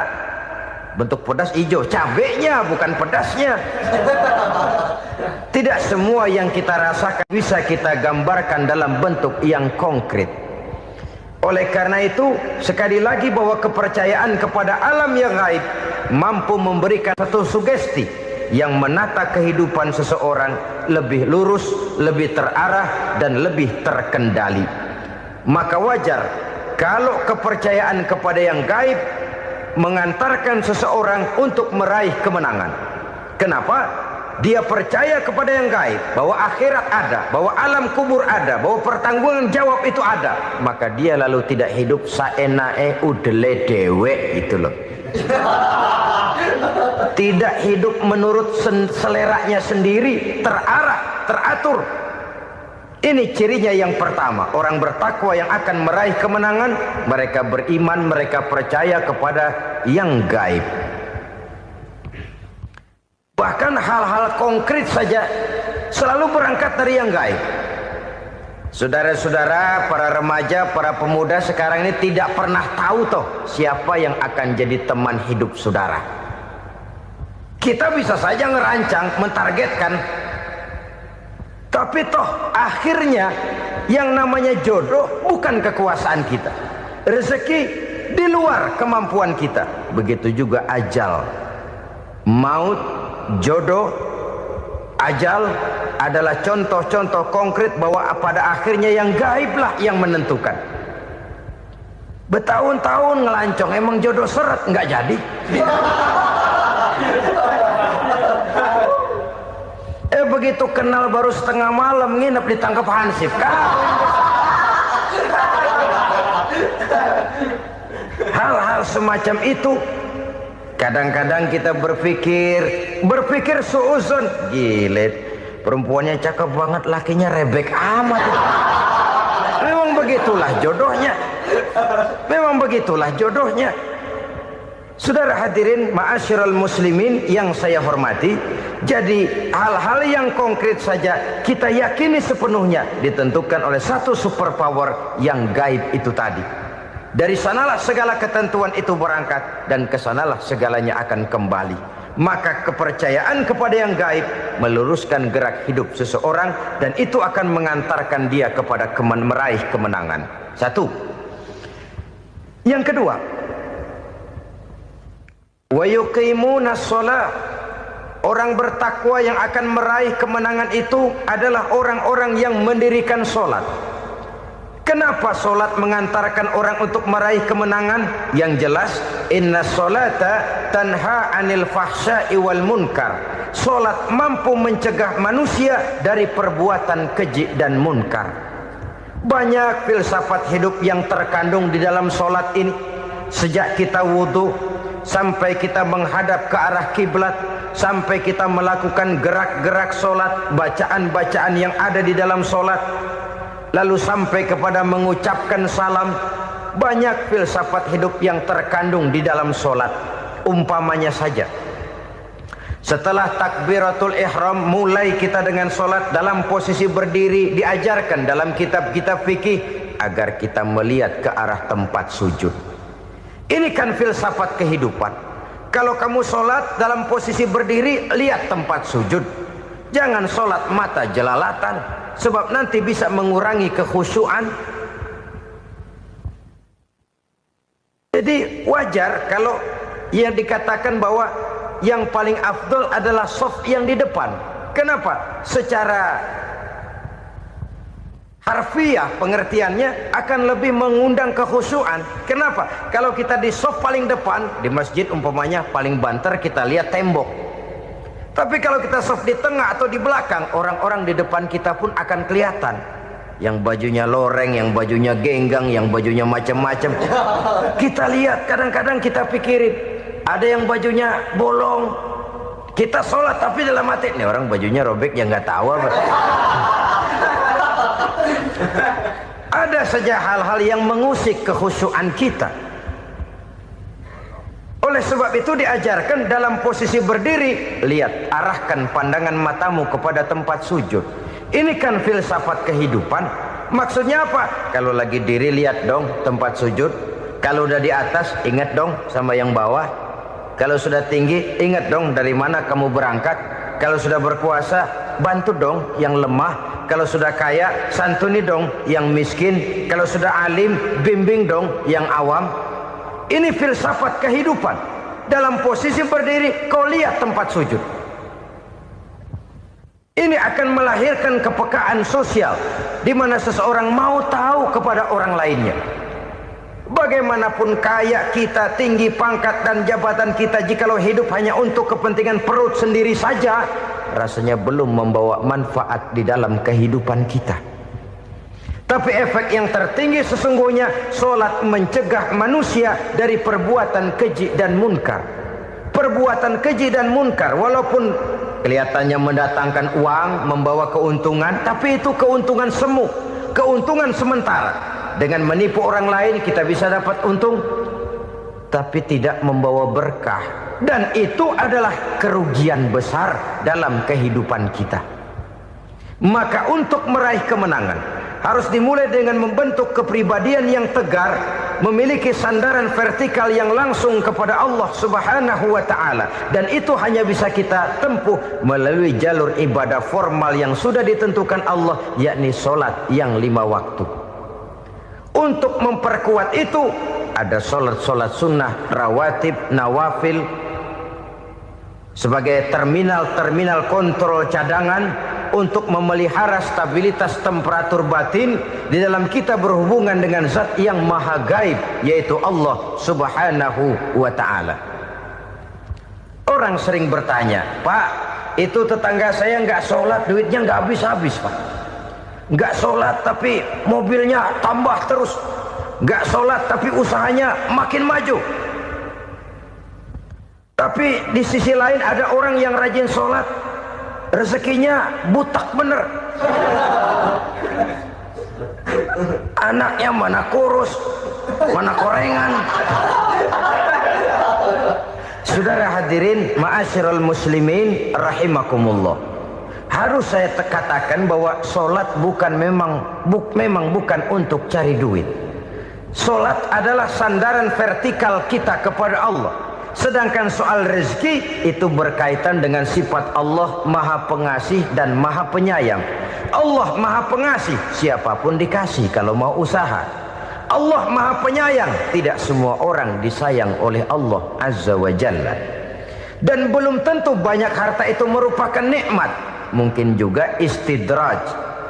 Bentuk pedas hijau, cabenya bukan pedasnya. Tidak semua yang kita rasakan bisa kita gambarkan dalam bentuk yang konkret. Oleh karena itu, sekali lagi bahwa kepercayaan kepada alam yang gaib mampu memberikan satu sugesti yang menata kehidupan seseorang lebih lurus, lebih terarah, dan lebih terkendali. Maka wajar kalau kepercayaan kepada yang gaib mengantarkan seseorang untuk meraih kemenangan. Kenapa? Dia percaya kepada yang gaib, bahwa akhirat ada, bahwa alam kubur ada, bahwa pertanggungan jawab itu ada. Maka dia lalu tidak hidup saenae udele dewe, itu loh. Tidak hidup menurut seleranya sendiri, terarah, teratur. Ini cirinya yang pertama, orang bertakwa yang akan meraih kemenangan, mereka beriman, mereka percaya kepada yang gaib. Bahkan hal-hal konkret saja selalu berangkat dari yang gaib. Saudara-saudara, para remaja, para pemuda sekarang ini tidak pernah tahu toh siapa yang akan jadi teman hidup saudara. Kita bisa saja ngerancang, mentargetkan, tapi toh akhirnya yang namanya jodoh bukan kekuasaan kita. Rezeki di luar kemampuan kita. Begitu juga ajal. Maut, jodoh, ajal adalah contoh-contoh konkret bahwa pada akhirnya yang gaiblah yang menentukan. Bertahun-tahun ngelancong, emang jodoh seret, nggak jadi. Begitu kenal baru setengah malam nginep ditangkap hansip kan. Hal-hal semacam itu kadang-kadang kita berpikir suuzon, gile, perempuannya cakep banget, lakinya rebek amat. Memang begitulah jodohnya. Memang begitulah jodohnya. Saudara hadirin ma'asyiral muslimin yang saya hormati, jadi hal-hal yang konkret saja kita yakini sepenuhnya ditentukan oleh satu superpower yang gaib itu tadi. Dari sanalah segala ketentuan itu berangkat dan kesanalah segalanya akan kembali. Maka kepercayaan kepada yang gaib meluruskan gerak hidup seseorang dan itu akan mengantarkan dia kepada meraih kemenangan. Satu. Yang kedua, wa yuqimuna shalah. Orang bertakwa yang akan meraih kemenangan itu adalah orang-orang yang mendirikan sholat. Kenapa sholat mengantarkan orang untuk meraih kemenangan? Yang jelas, inna sholata tanha anil fahsya'i wal munkar. Sholat mampu mencegah manusia dari perbuatan keji dan munkar. Banyak filsafat hidup yang terkandung di dalam sholat ini. Sejak kita wudhu sampai kita menghadap ke arah kiblat, sampai kita melakukan gerak-gerak sholat, bacaan-bacaan yang ada di dalam sholat, lalu sampai kepada mengucapkan salam. Banyak filsafat hidup yang terkandung di dalam sholat. Umpamanya saja, setelah takbiratul ihram mulai kita dengan sholat dalam posisi berdiri, diajarkan dalam kitab-kitab fikih agar kita melihat ke arah tempat sujud. Ini kan filsafat kehidupan. Kalau kamu sholat dalam posisi berdiri, lihat tempat sujud. Jangan sholat mata jelalatan, sebab nanti bisa mengurangi kekhusyuan. Jadi wajar kalau yang dikatakan bahwa yang paling afdol adalah shaf yang di depan. Kenapa? Secara harfiah pengertiannya akan lebih mengundang kekhusyuan. Kenapa? Kalau kita di shaf paling depan di masjid umpamanya paling banter kita lihat tembok. Tapi kalau kita shaf di tengah atau di belakang, orang-orang di depan kita pun akan kelihatan. Yang bajunya loreng, yang bajunya genggang, yang bajunya macam-macam. Kita lihat, kadang-kadang kita pikirin, ada yang bajunya bolong. Kita sholat tapi dalam hati, nih orang bajunya robek yang nggak tahu apa. Ada saja hal-hal yang mengusik kekhusyuan kita. Oleh sebab itu diajarkan dalam posisi berdiri, lihat, arahkan pandangan matamu kepada tempat sujud. Ini kan filsafat kehidupan. Maksudnya apa? Kalau lagi diri lihat dong tempat sujud. Kalau udah di atas ingat dong sama yang bawah. Kalau sudah tinggi ingat dong dari mana kamu berangkat. Kalau sudah berkuasa bantu dong yang lemah. Kalau sudah kaya santuni dong yang miskin. Kalau sudah alim bimbing dong yang awam. Ini filsafat kehidupan. Dalam posisi berdiri kau lihat tempat sujud. Ini akan melahirkan kepekaan sosial di mana seseorang mau tahu kepada orang lainnya. Bagaimanapun kaya kita, tinggi pangkat dan jabatan kita, jikalau hidup hanya untuk kepentingan perut sendiri saja, rasanya belum membawa manfaat di dalam kehidupan kita. Tapi efek yang tertinggi sesungguhnya, sholat mencegah manusia dari perbuatan keji dan munkar. Perbuatan keji dan munkar walaupun kelihatannya mendatangkan uang, membawa keuntungan, tapi itu keuntungan semu, keuntungan sementara. Dengan menipu orang lain kita bisa dapat untung, tapi tidak membawa berkah. Dan itu adalah kerugian besar dalam kehidupan kita. Maka untuk meraih kemenangan harus dimulai dengan membentuk kepribadian yang tegar, memiliki sandaran vertikal yang langsung kepada Allah Subhanahu wa ta'ala. Dan itu hanya bisa kita tempuh melalui jalur ibadah formal yang sudah ditentukan Allah, yakni sholat yang 5 waktu. Untuk memperkuat itu ada sholat-sholat sunnah, rawatib, nawafil sebagai terminal-terminal kontrol cadangan untuk memelihara stabilitas temperatur batin di dalam kita berhubungan dengan zat yang maha gaib, yaitu Allah Subhanahu wa ta'ala. Orang sering bertanya, Pak, itu tetangga saya nggak sholat, duitnya nggak habis-habis, Pak. Nggak sholat tapi mobilnya tambah terus. Nggak sholat tapi usahanya makin maju. Tapi di sisi lain ada orang yang rajin sholat, rezekinya butak bener. Anaknya mana kurus, mana korengan. Saudara hadirin ma'asyiral muslimin rahimakumullah. Harus saya katakan bahwa sholat memang bukan untuk cari duit. Sholat adalah sandaran vertikal kita kepada Allah. Sedangkan soal rezeki itu berkaitan dengan sifat Allah maha pengasih dan maha penyayang. Allah maha pengasih, siapapun dikasih kalau mau usaha. Allah maha penyayang, tidak semua orang disayang oleh Allah Azza wa Jalla. Dan belum tentu banyak harta itu merupakan nikmat. Mungkin juga istidraj.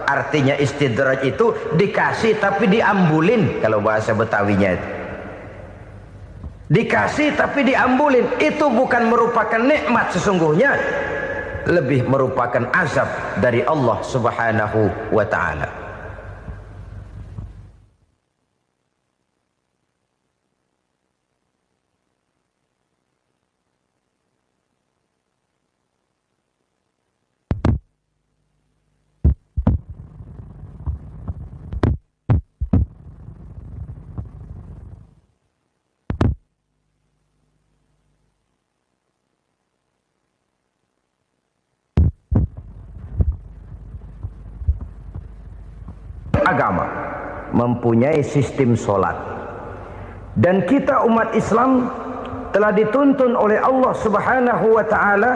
Artinya istidraj itu dikasih tapi diambulin, kalau bahasa Betawinya itu. Dikasih tapi diambulin, itu bukan merupakan nikmat sesungguhnya, lebih merupakan azab dari Allah Subhanahu wa ta'ala. Agama mempunyai sistem sholat, dan kita umat Islam telah dituntun oleh Allah Subhanahu wa ta'ala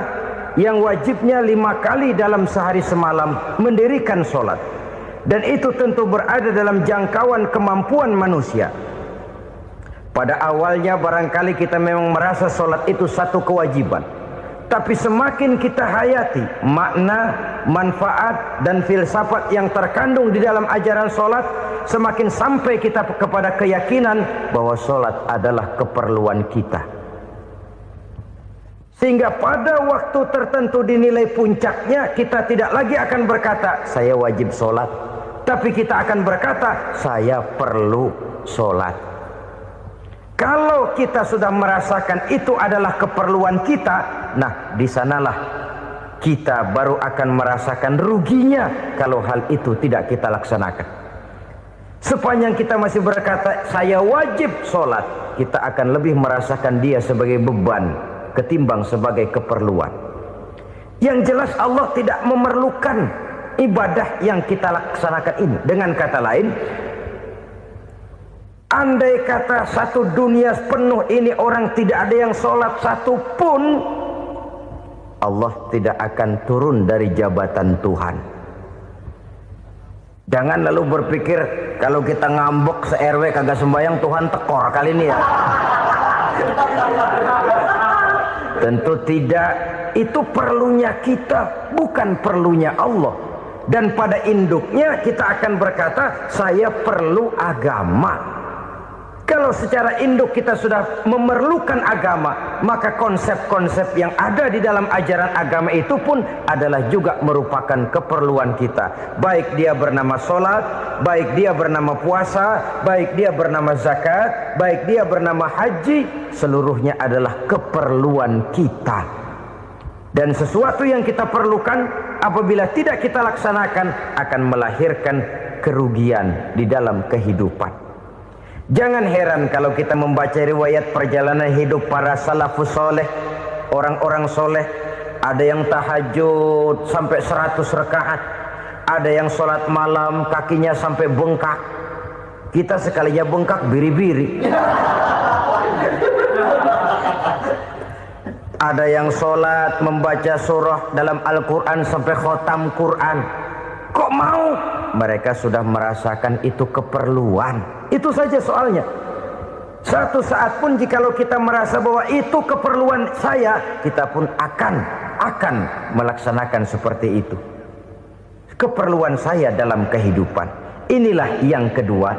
yang wajibnya 5 kali dalam sehari semalam mendirikan solat, dan itu tentu berada dalam jangkauan kemampuan manusia. Pada awalnya barangkali kita memang merasa solat itu satu kewajiban, tapi semakin kita hayati makna, manfaat dan filsafat yang terkandung di dalam ajaran solat, semakin sampai kita kepada keyakinan bahwa solat adalah keperluan kita. Sehingga pada waktu tertentu dinilai puncaknya, kita tidak lagi akan berkata saya wajib solat, tapi kita akan berkata saya perlu solat. Kalau kita sudah merasakan itu adalah keperluan kita, nah di sanalah kita baru akan merasakan ruginya kalau hal itu tidak kita laksanakan. Sepanjang kita masih berkata saya wajib solat, kita akan lebih merasakan dia sebagai beban ketimbang sebagai keperluan. Yang jelas Allah tidak memerlukan ibadah yang kita laksanakan ini. Dengan kata lain, andai kata satu dunia penuh ini orang tidak ada yang sholat satu pun, Allah tidak akan turun dari jabatan Tuhan. Jangan lalu berpikir kalau kita ngambek se-RW kagak sembahyang Tuhan tekor kali ini ya. Tentu tidak, itu perlunya kita, bukan perlunya Allah. Dan pada induknya kita akan berkata saya perlu agama. Kalau secara induk kita sudah memerlukan agama, maka konsep-konsep yang ada di dalam ajaran agama itu pun adalah juga merupakan keperluan kita. Baik dia bernama sholat, baik dia bernama puasa, baik dia bernama zakat, baik dia bernama haji, seluruhnya adalah keperluan kita. Dan sesuatu yang kita perlukan apabila tidak kita laksanakan akan melahirkan kerugian di dalam kehidupan. Jangan heran kalau kita membaca riwayat perjalanan hidup para salafus soleh, orang-orang soleh. Ada yang tahajud sampai 100 rakaat, ada yang sholat malam kakinya sampai bengkak. Kita sekalinya bengkak biri-biri. Ada yang sholat membaca surah dalam Al-Quran sampai khotam Quran. Kok mau? Mereka sudah merasakan itu keperluan. Itu saja soalnya. Satu saat pun jikalau kita merasa bahwa itu keperluan saya, kita pun akan melaksanakan seperti itu. Keperluan saya dalam kehidupan. Inilah yang kedua.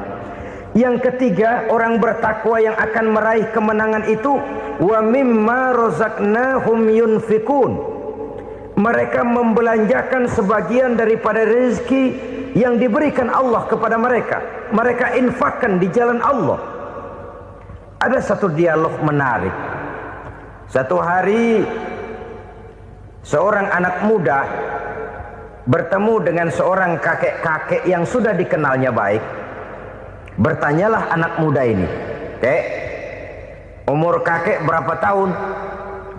Yang ketiga, orang bertakwa yang akan meraih kemenangan itu, wa mimma razaqnahum yunfikun. Mereka membelanjakan sebagian daripada rezeki yang diberikan Allah kepada mereka. Mereka infakkan di jalan Allah. Ada satu dialog menarik. Satu hari seorang anak muda bertemu dengan seorang kakek-kakek yang sudah dikenalnya baik. Bertanyalah anak muda ini, "Kek, umur kakek berapa tahun?"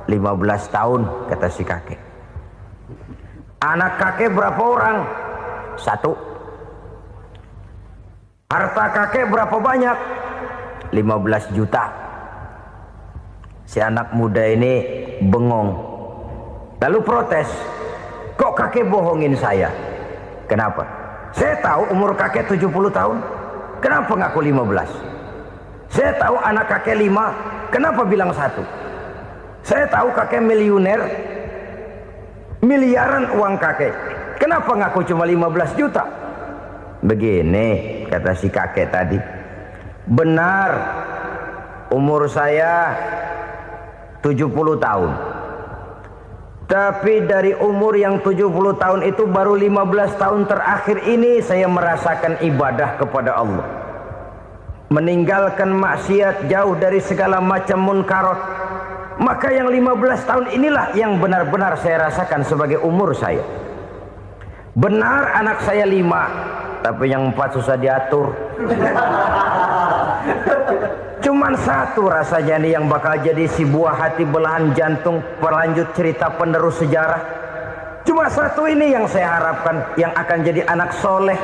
15 tahun, kata si kakek. "Anak kakek berapa orang?" 1. "Harta kakek berapa banyak?" 15 juta. Si anak muda ini bengong, lalu protes, "Kok kakek bohongin saya?" "Kenapa?" "Saya tahu umur kakek 70 tahun. Kenapa ngaku 15? Saya tahu anak kakek 5. Kenapa bilang 1? Saya tahu kakek miliuner, miliaran uang kakek. Kenapa ngaku cuma 15 juta? Begini, kata si kakek tadi. Benar, umur saya 70 tahun. Tapi dari umur yang 70 tahun itu baru 15 tahun terakhir ini saya merasakan ibadah kepada Allah. Meninggalkan maksiat, jauh dari segala macam munkarat. Maka yang 15 tahun inilah yang benar-benar saya rasakan sebagai umur saya. Benar anak saya 5, tapi yang 4 susah diatur. Cuman 1 rasanya nih yang bakal jadi si buah hati belahan jantung pelanjut cerita penerus sejarah. Cuma 1 ini yang saya harapkan, yang akan jadi anak soleh,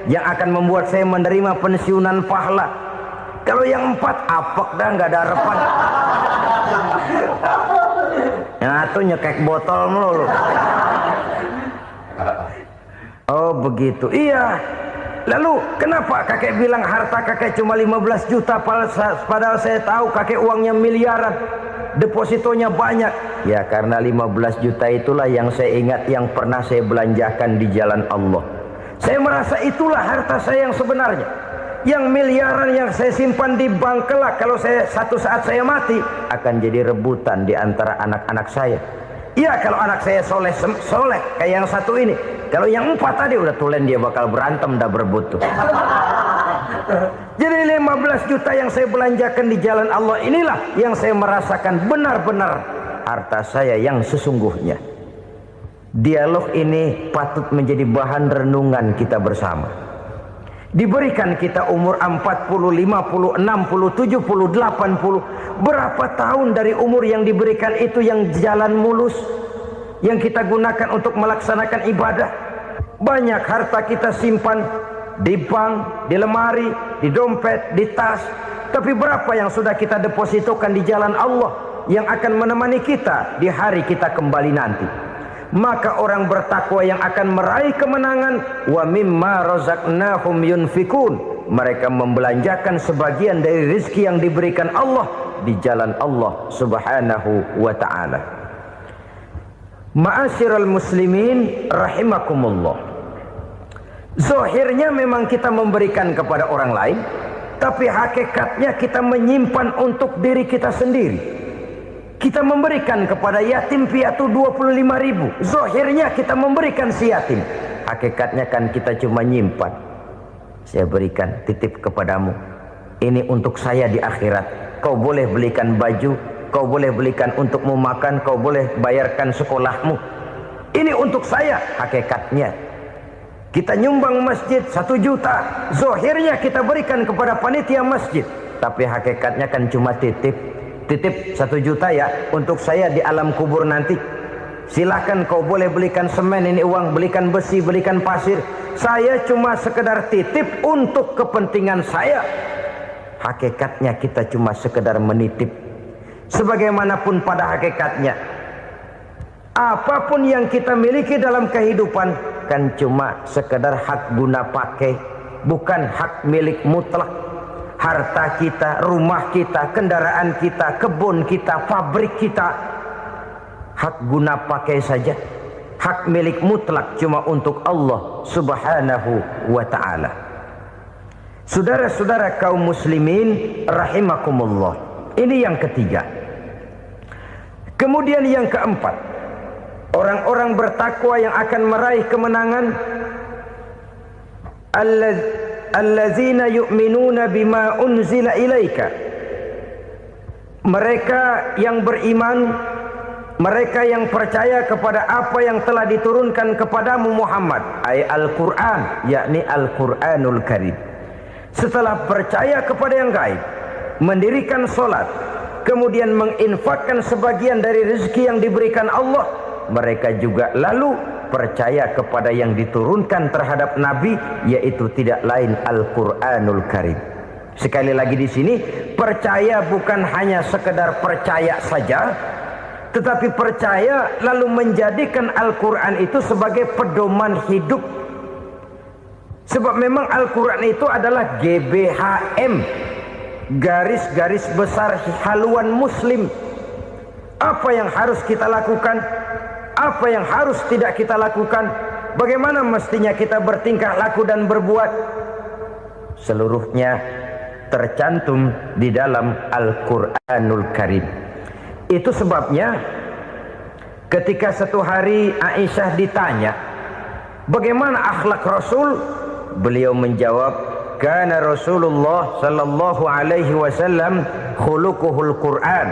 yang akan membuat saya menerima pensiunan pahala. Kalau yang 4 apek dah, nggak ada harapan. Yang satu nyekek botol melulu. Oh begitu. Iya. Lalu kenapa kakek bilang harta kakek cuma 15 juta padahal saya tahu kakek uangnya miliaran, depositonya banyak? Ya karena 15 juta itulah yang saya ingat yang pernah saya belanjakan di jalan Allah. Saya merasa itulah harta saya yang sebenarnya. Yang miliaran yang saya simpan di bank kelak kalau satu saat saya mati akan jadi rebutan di antara anak-anak saya. Ya kalau anak saya soleh kayak yang satu ini. Kalau yang 4 tadi udah tulen dia bakal berantem dah berebut tuh. Jadi 15 juta yang saya belanjakan di jalan Allah inilah yang saya merasakan benar-benar harta saya yang sesungguhnya. Dialog ini patut menjadi bahan renungan kita bersama. Diberikan kita umur 40, 50, 60, 70, 80. Berapa tahun dari umur yang diberikan itu yang jalan mulus, yang kita gunakan untuk melaksanakan ibadah? Banyak harta kita simpan di bank, di lemari, di dompet, di tas. Tapi berapa yang sudah kita depositokan di jalan Allah yang akan menemani kita di hari kita kembali nanti? Maka orang bertakwa yang akan meraih kemenangan, wa mimma razaqnahum yunfikun, mereka membelanjakan sebagian dari rezeki yang diberikan Allah di jalan Allah Subhanahu wa ta'ala. Ma'asyiral muslimin rahimakumullah. Zahirnya memang kita memberikan kepada orang lain, tapi hakikatnya kita menyimpan untuk diri kita sendiri. Kita memberikan kepada yatim piatu 25.000. Zahirnya kita memberikan si yatim, hakikatnya kan kita cuma nyimpan. Saya berikan, titip kepadamu, ini untuk saya di akhirat. Kau boleh belikan baju, kau boleh belikan untukmu makan, kau boleh bayarkan sekolahmu. Ini untuk saya. Hakikatnya kita nyumbang masjid 1 juta, zahirnya kita berikan kepada panitia masjid, tapi hakikatnya kan cuma titip 1 juta ya untuk saya di alam kubur nanti. Silahkan kau boleh belikan semen, ini uang, belikan besi, belikan pasir. Saya cuma sekedar titip untuk kepentingan saya. Hakikatnya kita cuma sekedar menitip. Sebagaimanapun pada hakikatnya, apapun yang kita miliki dalam kehidupan kan cuma sekedar hak guna pakai, bukan hak milik mutlak. Harta kita, rumah kita, kendaraan kita, kebun kita, pabrik kita, hak guna pakai saja. Hak milik mutlak cuma untuk Allah Subhanahu wa ta'ala. Saudara-saudara kaum muslimin rahimakumullah. Ini yang ketiga. Kemudian yang keempat, orang-orang bertakwa yang akan meraih kemenangan, allazina yu'minuna bima unzila ilaika. Mereka yang beriman, mereka yang percaya kepada apa yang telah diturunkan kepadamu Muhammad, ay Al-Quran, yakni Al-Quranul Karim. Setelah percaya kepada yang gaib, mendirikan solat, kemudian menginfakkan sebagian dari rezeki yang diberikan Allah, mereka juga lalu percaya kepada yang diturunkan terhadap Nabi, yaitu tidak lain Al-Quranul Karim. Sekali lagi di sini, percaya bukan hanya sekedar percaya saja, tetapi percaya lalu menjadikan Al-Quran itu sebagai pedoman hidup. Sebab memang Al-Quran itu adalah GBHM, garis-garis besar haluan muslim. Apa yang harus kita lakukan, apa yang harus tidak kita lakukan, bagaimana mestinya kita bertingkah laku dan berbuat, seluruhnya tercantum di dalam Al-Quranul Karim. Itu sebabnya ketika satu hari Aisyah ditanya bagaimana akhlak Rasul, beliau menjawab, kana Rasulullah sallallahu alaihi wasallam khuluquhul Quran.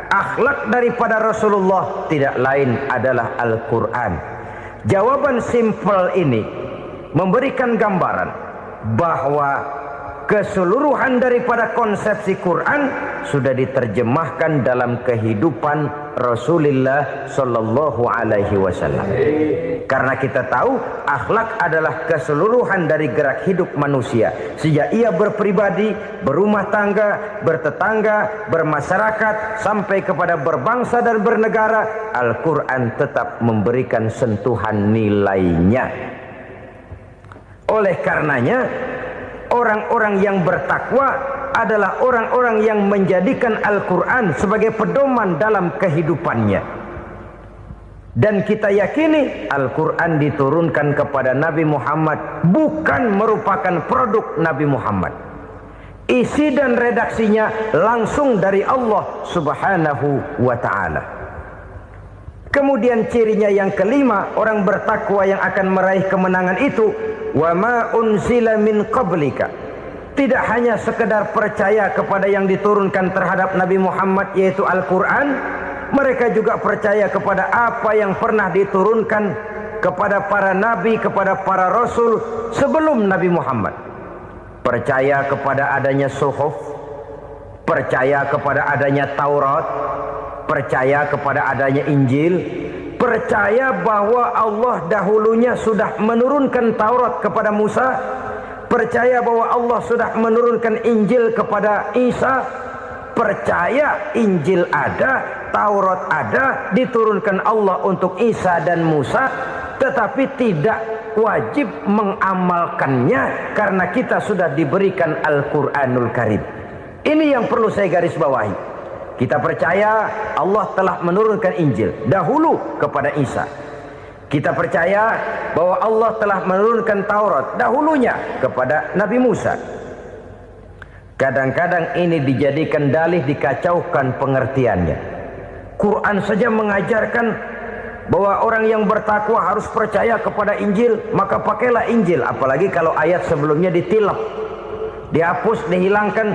Akhlak daripada Rasulullah tidak lain adalah Al-Quran. Jawaban simpel ini memberikan gambaran bahwa keseluruhan daripada konsepsi Quran sudah diterjemahkan dalam kehidupan Rasulullah sallallahu alaihi wasallam. Karena kita tahu akhlak adalah keseluruhan dari gerak hidup manusia. Sejak ia berpribadi, berumah tangga, bertetangga, bermasyarakat, sampai kepada berbangsa dan bernegara, Al-Quran tetap memberikan sentuhan nilainya. Oleh karenanya, orang-orang yang bertakwa adalah orang-orang yang menjadikan Al-Quran sebagai pedoman dalam kehidupannya. Dan kita yakini Al-Quran diturunkan kepada Nabi Muhammad bukan merupakan produk Nabi Muhammad. Isi dan redaksinya langsung dari Allah Subhanahu wa ta'ala. Kemudian cirinya yang kelima, orang bertakwa yang akan meraih kemenangan itu, wa ma unzila min qablika. Tidak hanya sekedar percaya kepada yang diturunkan terhadap Nabi Muhammad yaitu Al-Quran, mereka juga percaya kepada apa yang pernah diturunkan kepada para nabi, kepada para rasul sebelum Nabi Muhammad. Percaya kepada adanya suhuf, percaya kepada adanya Taurat, percaya kepada adanya Injil, percaya bahwa Allah dahulunya sudah menurunkan Taurat kepada Musa, percaya bahwa Allah sudah menurunkan Injil kepada Isa, percaya Injil ada, Taurat ada, diturunkan Allah untuk Isa dan Musa, tetapi tidak wajib mengamalkannya karena kita sudah diberikan Al-Quranul Karim. Ini yang perlu saya garis bawahi. Kita percaya Allah telah menurunkan Injil dahulu kepada Isa. Kita percaya bahwa Allah telah menurunkan Taurat dahulunya kepada Nabi Musa. Kadang-kadang ini dijadikan dalih, dikacaukan pengertiannya. Quran saja mengajarkan bahwa orang yang bertakwa harus percaya kepada Injil, maka pakailah Injil. Apalagi kalau ayat sebelumnya ditilap, dihapus, dihilangkan,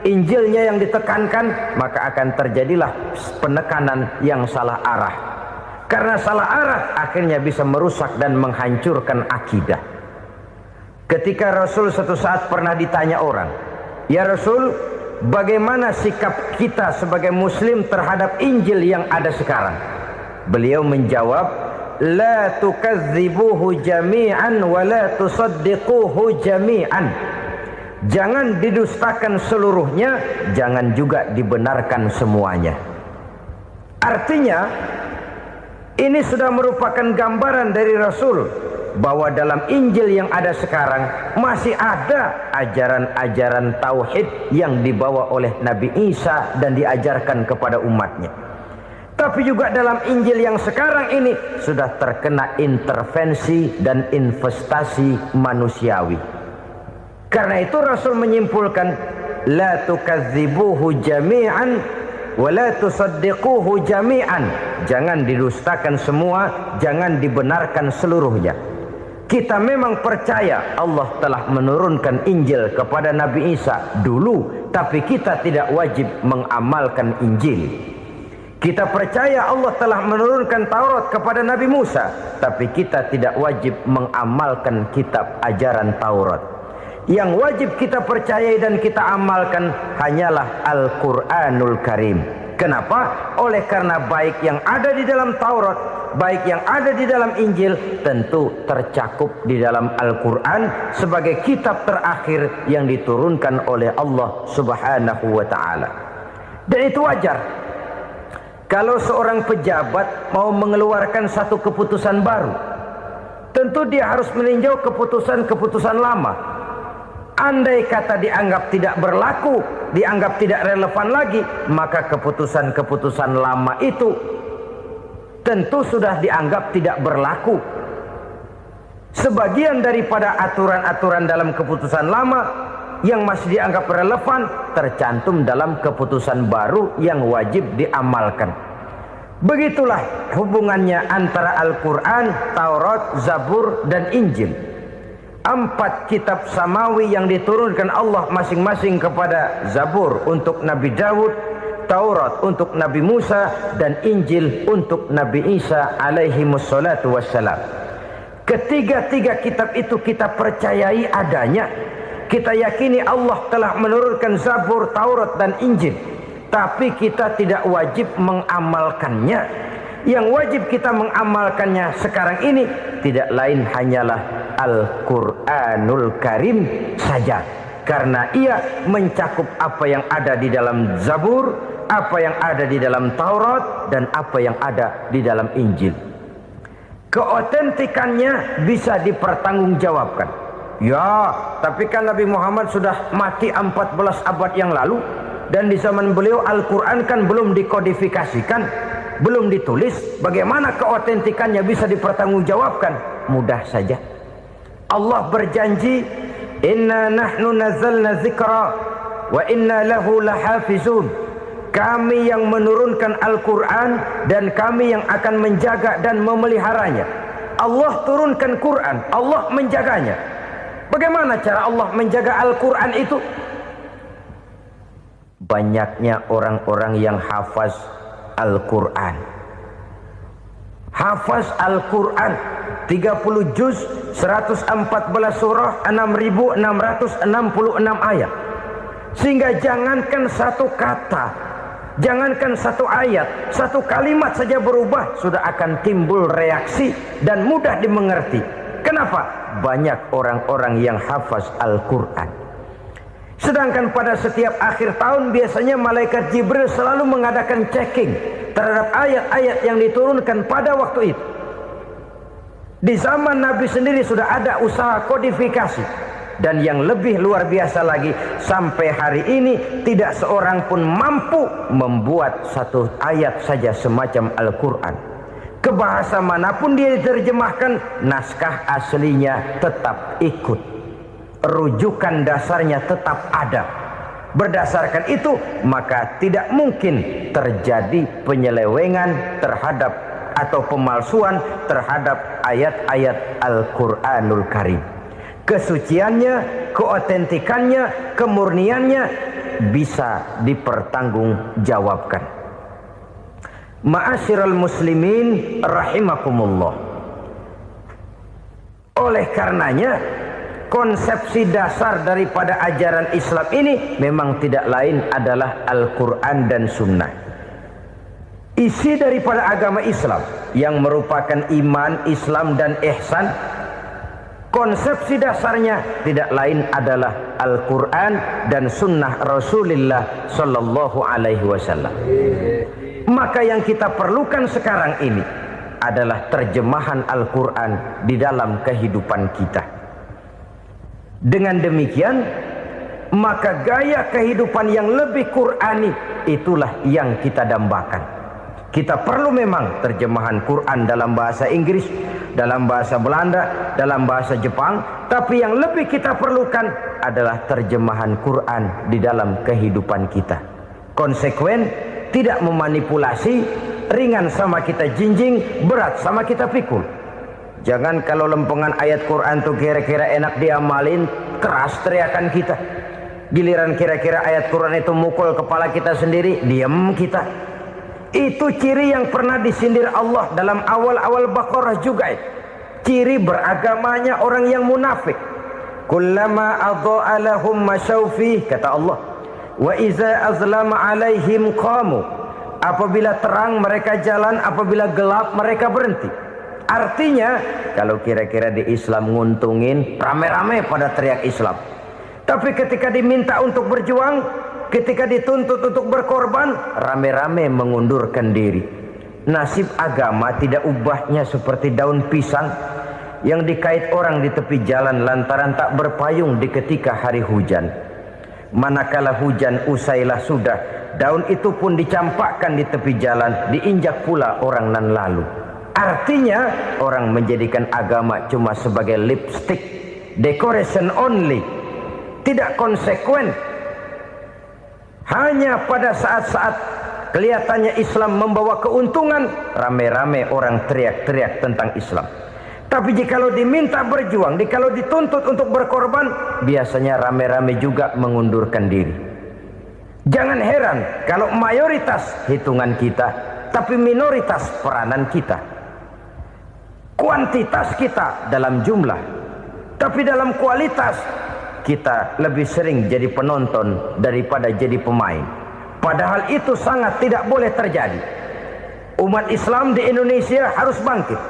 Injilnya yang ditekankan, maka akan terjadilah penekanan yang salah arah. Karena salah arah akhirnya bisa merusak dan menghancurkan akidah. Ketika Rasul suatu saat pernah ditanya orang, "Ya Rasul, bagaimana sikap kita sebagai muslim terhadap Injil yang ada sekarang?" Beliau menjawab, "La tukadzibuhu jami'an wa la tusaddiquhu jami'an." Jangan didustakan seluruhnya, jangan juga dibenarkan semuanya. Artinya, ini sudah merupakan gambaran dari Rasul bahwa dalam Injil yang ada sekarang masih ada ajaran-ajaran tauhid yang dibawa oleh Nabi Isa dan diajarkan kepada umatnya. Tapi juga dalam Injil yang sekarang ini sudah terkena intervensi dan investasi manusiawi. Karena itu Rasul menyimpulkan, la tukadzibuhu jami'an wa la tusaddiquhu jami'an. Jangan didustakan semua, jangan dibenarkan seluruhnya. Kita memang percaya Allah telah menurunkan Injil kepada Nabi Isa dulu, tapi kita tidak wajib mengamalkan Injil. Kita percaya Allah telah menurunkan Taurat kepada Nabi Musa, tapi kita tidak wajib mengamalkan kitab ajaran Taurat. Yang wajib kita percayai dan kita amalkan hanyalah Al-Quranul Karim. Kenapa? Oleh karena baik yang ada di dalam Taurat, baik yang ada di dalam Injil, tentu tercakup di dalam Al-Quran sebagai kitab terakhir yang diturunkan oleh Allah Subhanahu wa ta'ala. Dan itu wajar. Kalau seorang pejabat mau mengeluarkan satu keputusan baru, tentu dia harus meninjau keputusan-keputusan lama. Andai kata dianggap tidak berlaku, dianggap tidak relevan lagi, maka keputusan-keputusan lama itu tentu sudah dianggap tidak berlaku. Sebagian daripada aturan-aturan dalam keputusan lama yang masih dianggap relevan tercantum dalam keputusan baru yang wajib diamalkan. Begitulah hubungannya antara Al-Quran, Taurat, Zabur, dan Injil. 4 kitab samawi yang diturunkan Allah masing-masing kepada Zabur untuk Nabi Daud, Taurat untuk Nabi Musa, dan Injil untuk Nabi Isa alaihi wassalatu wassalam. Ketiga-tiga kitab itu kita percayai adanya. Kita yakini Allah telah menurunkan Zabur, Taurat, dan Injil. tapi kita tidak wajib mengamalkannya. Yang wajib kita mengamalkannya sekarang ini tidak lain hanyalah Al-Quranul Karim saja, karena ia mencakup apa yang ada di dalam Zabur, apa yang ada di dalam Taurat, dan apa yang ada di dalam Injil. Keotentikannya bisa dipertanggungjawabkan. Ya, tapi kan Nabi Muhammad sudah mati 14 abad yang lalu, dan di zaman beliau Al-Quran kan belum dikodifikasikan, belum ditulis. Bagaimana keotentikannya bisa dipertanggungjawabkan? Mudah saja. Allah berjanji, inna nahnu nazzalna dzikra wa inna lahu lahafizun. Kami yang menurunkan Al-Quran dan kami yang akan menjaga dan memeliharanya. Allah turunkan Quran, Allah menjaganya. Bagaimana cara Allah menjaga Al-Quran itu? Banyaknya orang-orang yang hafaz Al-Quran. Hafaz Al-Quran 30 juz, 114 surah, 6.666 ayat. Sehingga jangankan satu kata, jangankan satu ayat, satu kalimat saja berubah, sudah akan timbul reaksi dan mudah dimengerti. Kenapa? Banyak orang-orang yang hafaz Al-Quran. Sedangkan pada setiap akhir tahun biasanya malaikat Jibril selalu mengadakan checking terhadap ayat-ayat yang diturunkan pada waktu itu. Di zaman Nabi sendiri sudah ada usaha kodifikasi. Dan yang lebih luar biasa lagi, sampai hari ini tidak seorang pun mampu membuat satu ayat saja semacam Al-Quran. Ke bahasa manapun dia diterjemahkan, naskah aslinya tetap ikut. Rujukan dasarnya tetap ada. Berdasarkan itu, maka tidak mungkin terjadi penyelewengan terhadap atau pemalsuan terhadap ayat-ayat Al-Quranul Karim. Kesuciannya, keotentikannya, kemurniannya bisa dipertanggungjawabkan. Ma'asyiral muslimin rahimakumullah. Oleh karenanya, konsepsi dasar daripada ajaran Islam ini memang tidak lain adalah Al-Quran dan Sunnah. Isi daripada agama Islam yang merupakan iman, Islam dan ihsan, konsepsi dasarnya tidak lain adalah Al-Quran dan Sunnah Rasulullah Sallallahu Alaihi Wasallam. Maka yang kita perlukan sekarang ini adalah terjemahan Al-Quran di dalam kehidupan kita. Dengan demikian, maka gaya kehidupan yang lebih Qurani itulah yang kita dambakan. Kita perlu memang terjemahan Quran dalam bahasa Inggris, dalam bahasa Belanda, dalam bahasa Jepang, tapi yang lebih kita perlukan adalah terjemahan Quran di dalam kehidupan kita. Konsekuen, tidak memanipulasi, ringan sama kita jinjing, berat sama kita pikul. Jangan kalau lempengan ayat Quran tuh kira-kira enak diamalin, keras teriakan kita. Giliran kira-kira ayat Quran itu mukul kepala kita sendiri, diam kita. Itu ciri yang pernah disindir Allah dalam awal-awal Baqarah juga. Ciri beragamanya orang yang munafik. Kullama adha'a lahum masyawfih, kata Allah. Wa iza azlama alaihim qamu. Apabila terang mereka jalan, apabila gelap mereka berhenti. Artinya, kalau kira-kira di Islam nguntungin, rame-rame pada teriak Islam. Tapi ketika diminta untuk berjuang, ketika dituntut untuk berkorban, rame-rame mengundurkan diri. Nasib agama tidak ubahnya seperti daun pisang yang dikait orang di tepi jalan lantaran tak berpayung di ketika hari hujan. Manakala hujan usailah sudah, daun itu pun dicampakkan di tepi jalan, diinjak pula orang nan lalu. Artinya orang menjadikan agama cuma sebagai lipstick, decoration only, tidak konsekuen. Hanya pada saat-saat kelihatannya Islam membawa keuntungan, rame-rame orang teriak-teriak tentang Islam. Tapi jikalau diminta berjuang, jikalau dituntut untuk berkorban, biasanya rame-rame juga mengundurkan diri. Jangan heran kalau mayoritas hitungan kita, tapi minoritas peranan kita. Kuantitas kita dalam jumlah, tapi dalam kualitas kita lebih sering jadi penonton daripada jadi pemain. Padahal itu sangat tidak boleh terjadi. Umat Islam di Indonesia harus bangkit.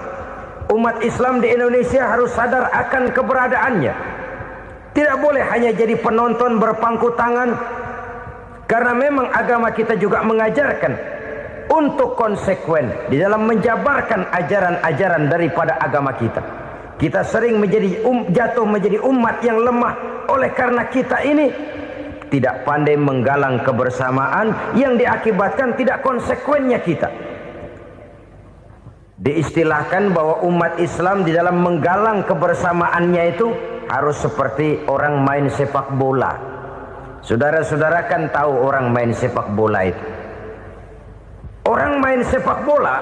Umat Islam di Indonesia harus sadar akan keberadaannya. Tidak boleh hanya jadi penonton berpangku tangan. Karena memang agama kita juga mengajarkan untuk konsekuen di dalam menjabarkan ajaran-ajaran daripada agama kita. Kita sering jatuh menjadi umat yang lemah oleh karena kita ini tidak pandai menggalang kebersamaan yang diakibatkan tidak konsekuennya kita. Diistilahkan bahwa umat Islam di dalam menggalang kebersamaannya itu harus seperti orang main sepak bola. Saudara-saudara kan tahu orang main sepak bola itu. Orang main sepak bola,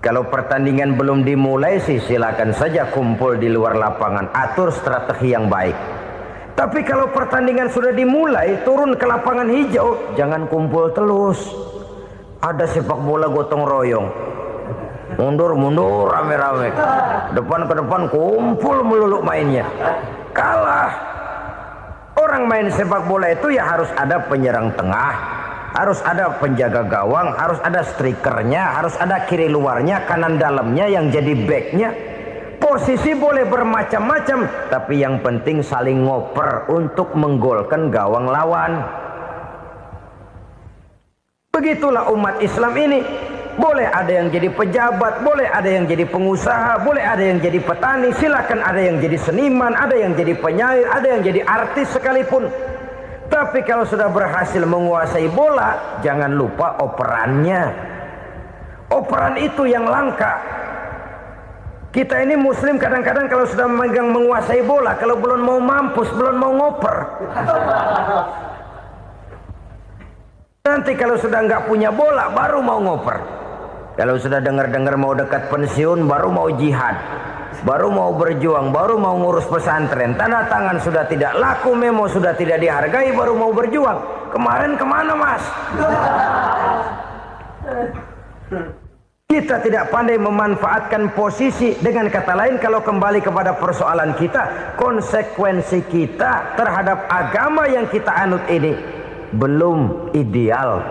kalau pertandingan belum dimulai sih silakan saja kumpul di luar lapangan, atur strategi yang baik. Tapi kalau pertandingan sudah dimulai, turun ke lapangan hijau, jangan kumpul terus. Ada sepak bola gotong royong, mundur rame-rame, depan ke depan kumpul melulu mainnya. Kalah. Orang main sepak bola itu ya harus ada penyerang tengah, harus ada penjaga gawang, harus ada strikernya, harus ada kiri luarnya, kanan dalamnya yang jadi backnya. Posisi boleh bermacam-macam, tapi yang penting saling ngoper untuk menggolkan gawang lawan. Begitulah umat Islam ini. Boleh ada yang jadi pejabat, boleh ada yang jadi pengusaha, boleh ada yang jadi petani, silakan ada yang jadi seniman, ada yang jadi penyair, ada yang jadi artis sekalipun. Tapi kalau sudah berhasil menguasai bola, jangan lupa operannya. Operan itu yang langka. Kita ini muslim kadang-kadang kalau sudah memegang menguasai bola, kalau belum mau mampus, belum mau ngoper. Nanti kalau sudah nggak punya bola, baru mau ngoper. Kalau sudah dengar-dengar mau dekat pensiun, baru mau jihad, baru mau berjuang, baru mau ngurus pesantren. Tanda tangan sudah tidak laku, memo sudah tidak dihargai, baru mau berjuang. Kemarin kemana mas? Kita tidak pandai memanfaatkan posisi. Dengan kata lain, kalau kembali kepada persoalan kita, konsekuensi kita terhadap agama yang kita anut ini belum ideal.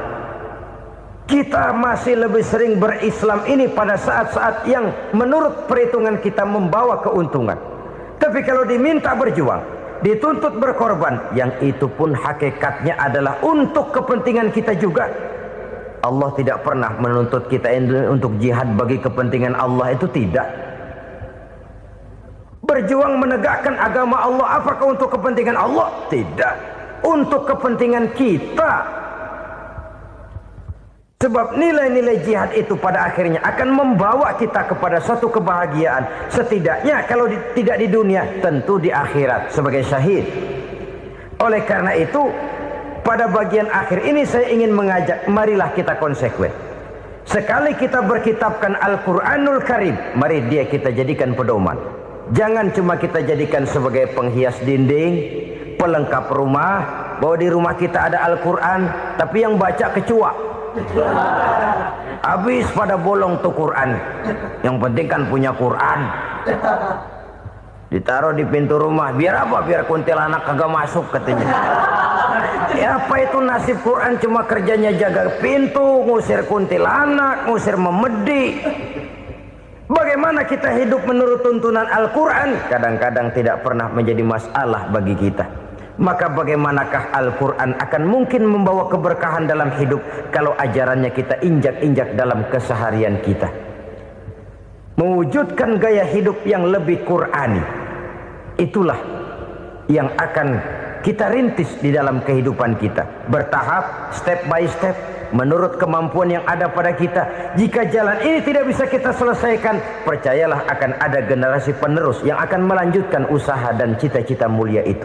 Kita masih lebih sering berislam ini pada saat-saat yang menurut perhitungan kita membawa keuntungan. Tapi kalau diminta berjuang, dituntut berkorban, yang itu pun hakikatnya adalah untuk kepentingan kita juga. Allah tidak pernah menuntut kita untuk jihad bagi kepentingan Allah, itu tidak. Berjuang menegakkan agama Allah, apakah untuk kepentingan Allah? Tidak. Untuk kepentingan kita. Sebab nilai-nilai jihad itu pada akhirnya akan membawa kita kepada suatu kebahagiaan. Setidaknya kalau tidak di dunia, tentu di akhirat sebagai syahid. Oleh karena itu, pada bagian akhir ini saya ingin mengajak, marilah kita konsekuen. Sekali kita berkitabkan Al-Quranul Karim, mari dia kita jadikan pedoman. Jangan cuma kita jadikan sebagai penghias dinding, pelengkap rumah, bahwa di rumah kita ada Al-Quran, tapi yang baca kecoa. Habis pada bolong tuh Quran. Yang penting kan punya Quran. Ditaruh di pintu rumah. Biar apa? Biar kuntilanak kagak masuk katanya. Ya apa itu nasib Quran, cuma kerjanya jaga pintu, ngusir kuntilanak, ngusir memedi. Bagaimana kita hidup menurut tuntunan Al-Quran? Kadang-kadang tidak pernah menjadi masalah bagi kita. Maka bagaimanakah Al-Quran akan mungkin membawa keberkahan dalam hidup kalau ajarannya kita injak-injak dalam keseharian kita? Mewujudkan gaya hidup yang lebih Qurani, itulah yang akan kita rintis di dalam kehidupan kita. Bertahap, step by step, menurut kemampuan yang ada pada kita. Jika jalan ini tidak bisa kita selesaikan, percayalah akan ada generasi penerus yang akan melanjutkan usaha dan cita-cita mulia itu.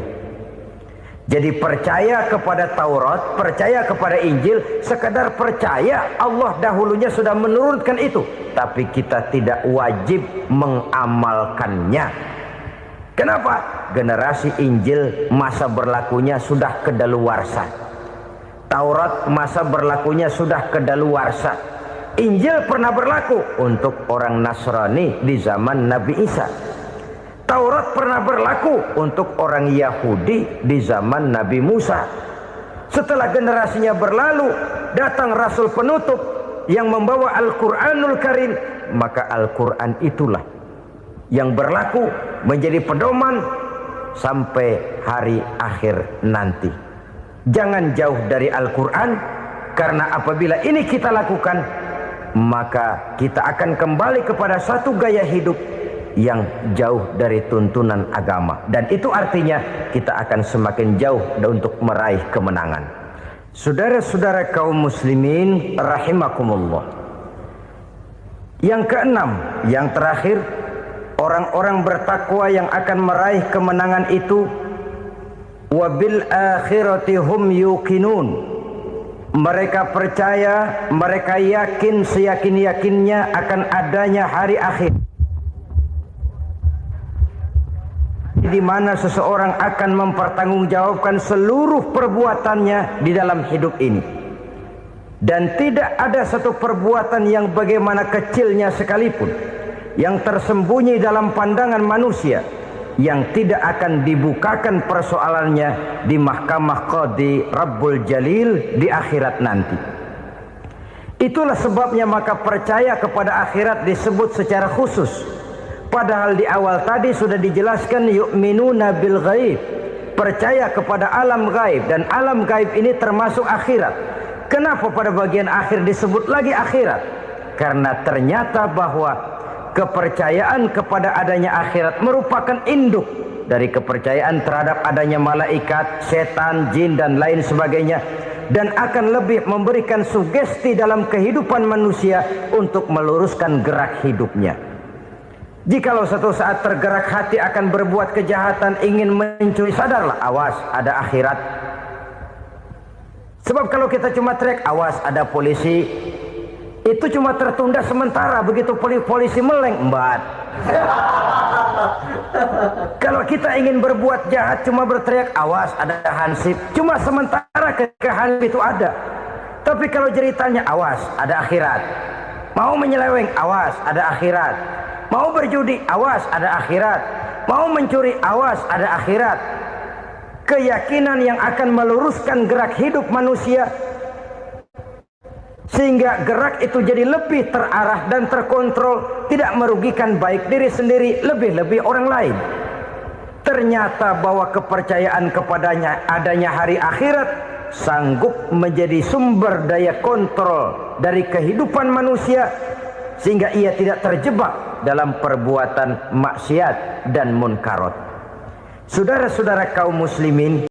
Jadi percaya kepada Taurat, percaya kepada Injil, sekedar percaya Allah dahulunya sudah menurunkan itu, tapi kita tidak wajib mengamalkannya. Kenapa? Generasi Injil masa berlakunya sudah kedaluarsa. Taurat masa berlakunya sudah kedaluarsa. Injil pernah berlaku untuk orang Nasrani di zaman Nabi Isa. Taurat pernah berlaku untuk orang Yahudi di zaman Nabi Musa. Setelah generasinya berlalu, datang Rasul penutup yang membawa Al-Quranul Karim, maka Al-Quran itulah yang berlaku menjadi pedoman sampai hari akhir nanti. Jangan jauh dari Al-Quran, karena apabila ini kita lakukan, maka kita akan kembali kepada satu gaya hidup yang jauh dari tuntunan agama, dan itu artinya kita akan semakin jauh untuk meraih kemenangan. Saudara-saudara kaum muslimin rahimakumullah. Yang keenam, yang terakhir, orang-orang bertakwa yang akan meraih kemenangan itu wabil akhirati hum yuqinun. Mereka percaya, mereka yakin seyakin-yakinnya akan adanya hari akhir, di mana seseorang akan mempertanggungjawabkan seluruh perbuatannya di dalam hidup ini, dan tidak ada satu perbuatan yang bagaimana kecilnya sekalipun yang tersembunyi dalam pandangan manusia yang tidak akan dibukakan persoalannya di mahkamah Qadi Rabbul Jalil di akhirat nanti. Itulah sebabnya maka percaya kepada akhirat disebut secara khusus. Padahal di awal tadi sudah dijelaskan yu'minuna bil ghaib, percaya kepada alam gaib, dan alam gaib ini termasuk akhirat. Kenapa pada bagian akhir disebut lagi akhirat? Karena ternyata bahwa kepercayaan kepada adanya akhirat merupakan induk dari kepercayaan terhadap adanya malaikat, setan, jin dan lain sebagainya, dan akan lebih memberikan sugesti dalam kehidupan manusia untuk meluruskan gerak hidupnya. Jikalau satu saat tergerak hati akan berbuat kejahatan, ingin mencuri, sadarlah, awas ada akhirat. Sebab kalau kita cuma teriak awas ada polisi, itu cuma tertunda sementara, begitu polisi meleng embat. Kalau kita ingin berbuat jahat cuma berteriak awas ada hansip, cuma sementara ketika hansip itu ada. Tapi kalau ceritanya awas ada akhirat, mau menyeleweng awas ada akhirat, mau berjudi awas ada akhirat, mau mencuri awas ada akhirat. Keyakinan yang akan meluruskan gerak hidup manusia sehingga gerak itu jadi lebih terarah dan terkontrol, tidak merugikan baik diri sendiri, lebih-lebih orang lain. Ternyata bahwa kepercayaan kepadanya adanya hari akhirat sanggup menjadi sumber daya kontrol dari kehidupan manusia, sehingga ia tidak terjebak dalam perbuatan maksiat dan munkarat. Saudara-saudara kaum muslimin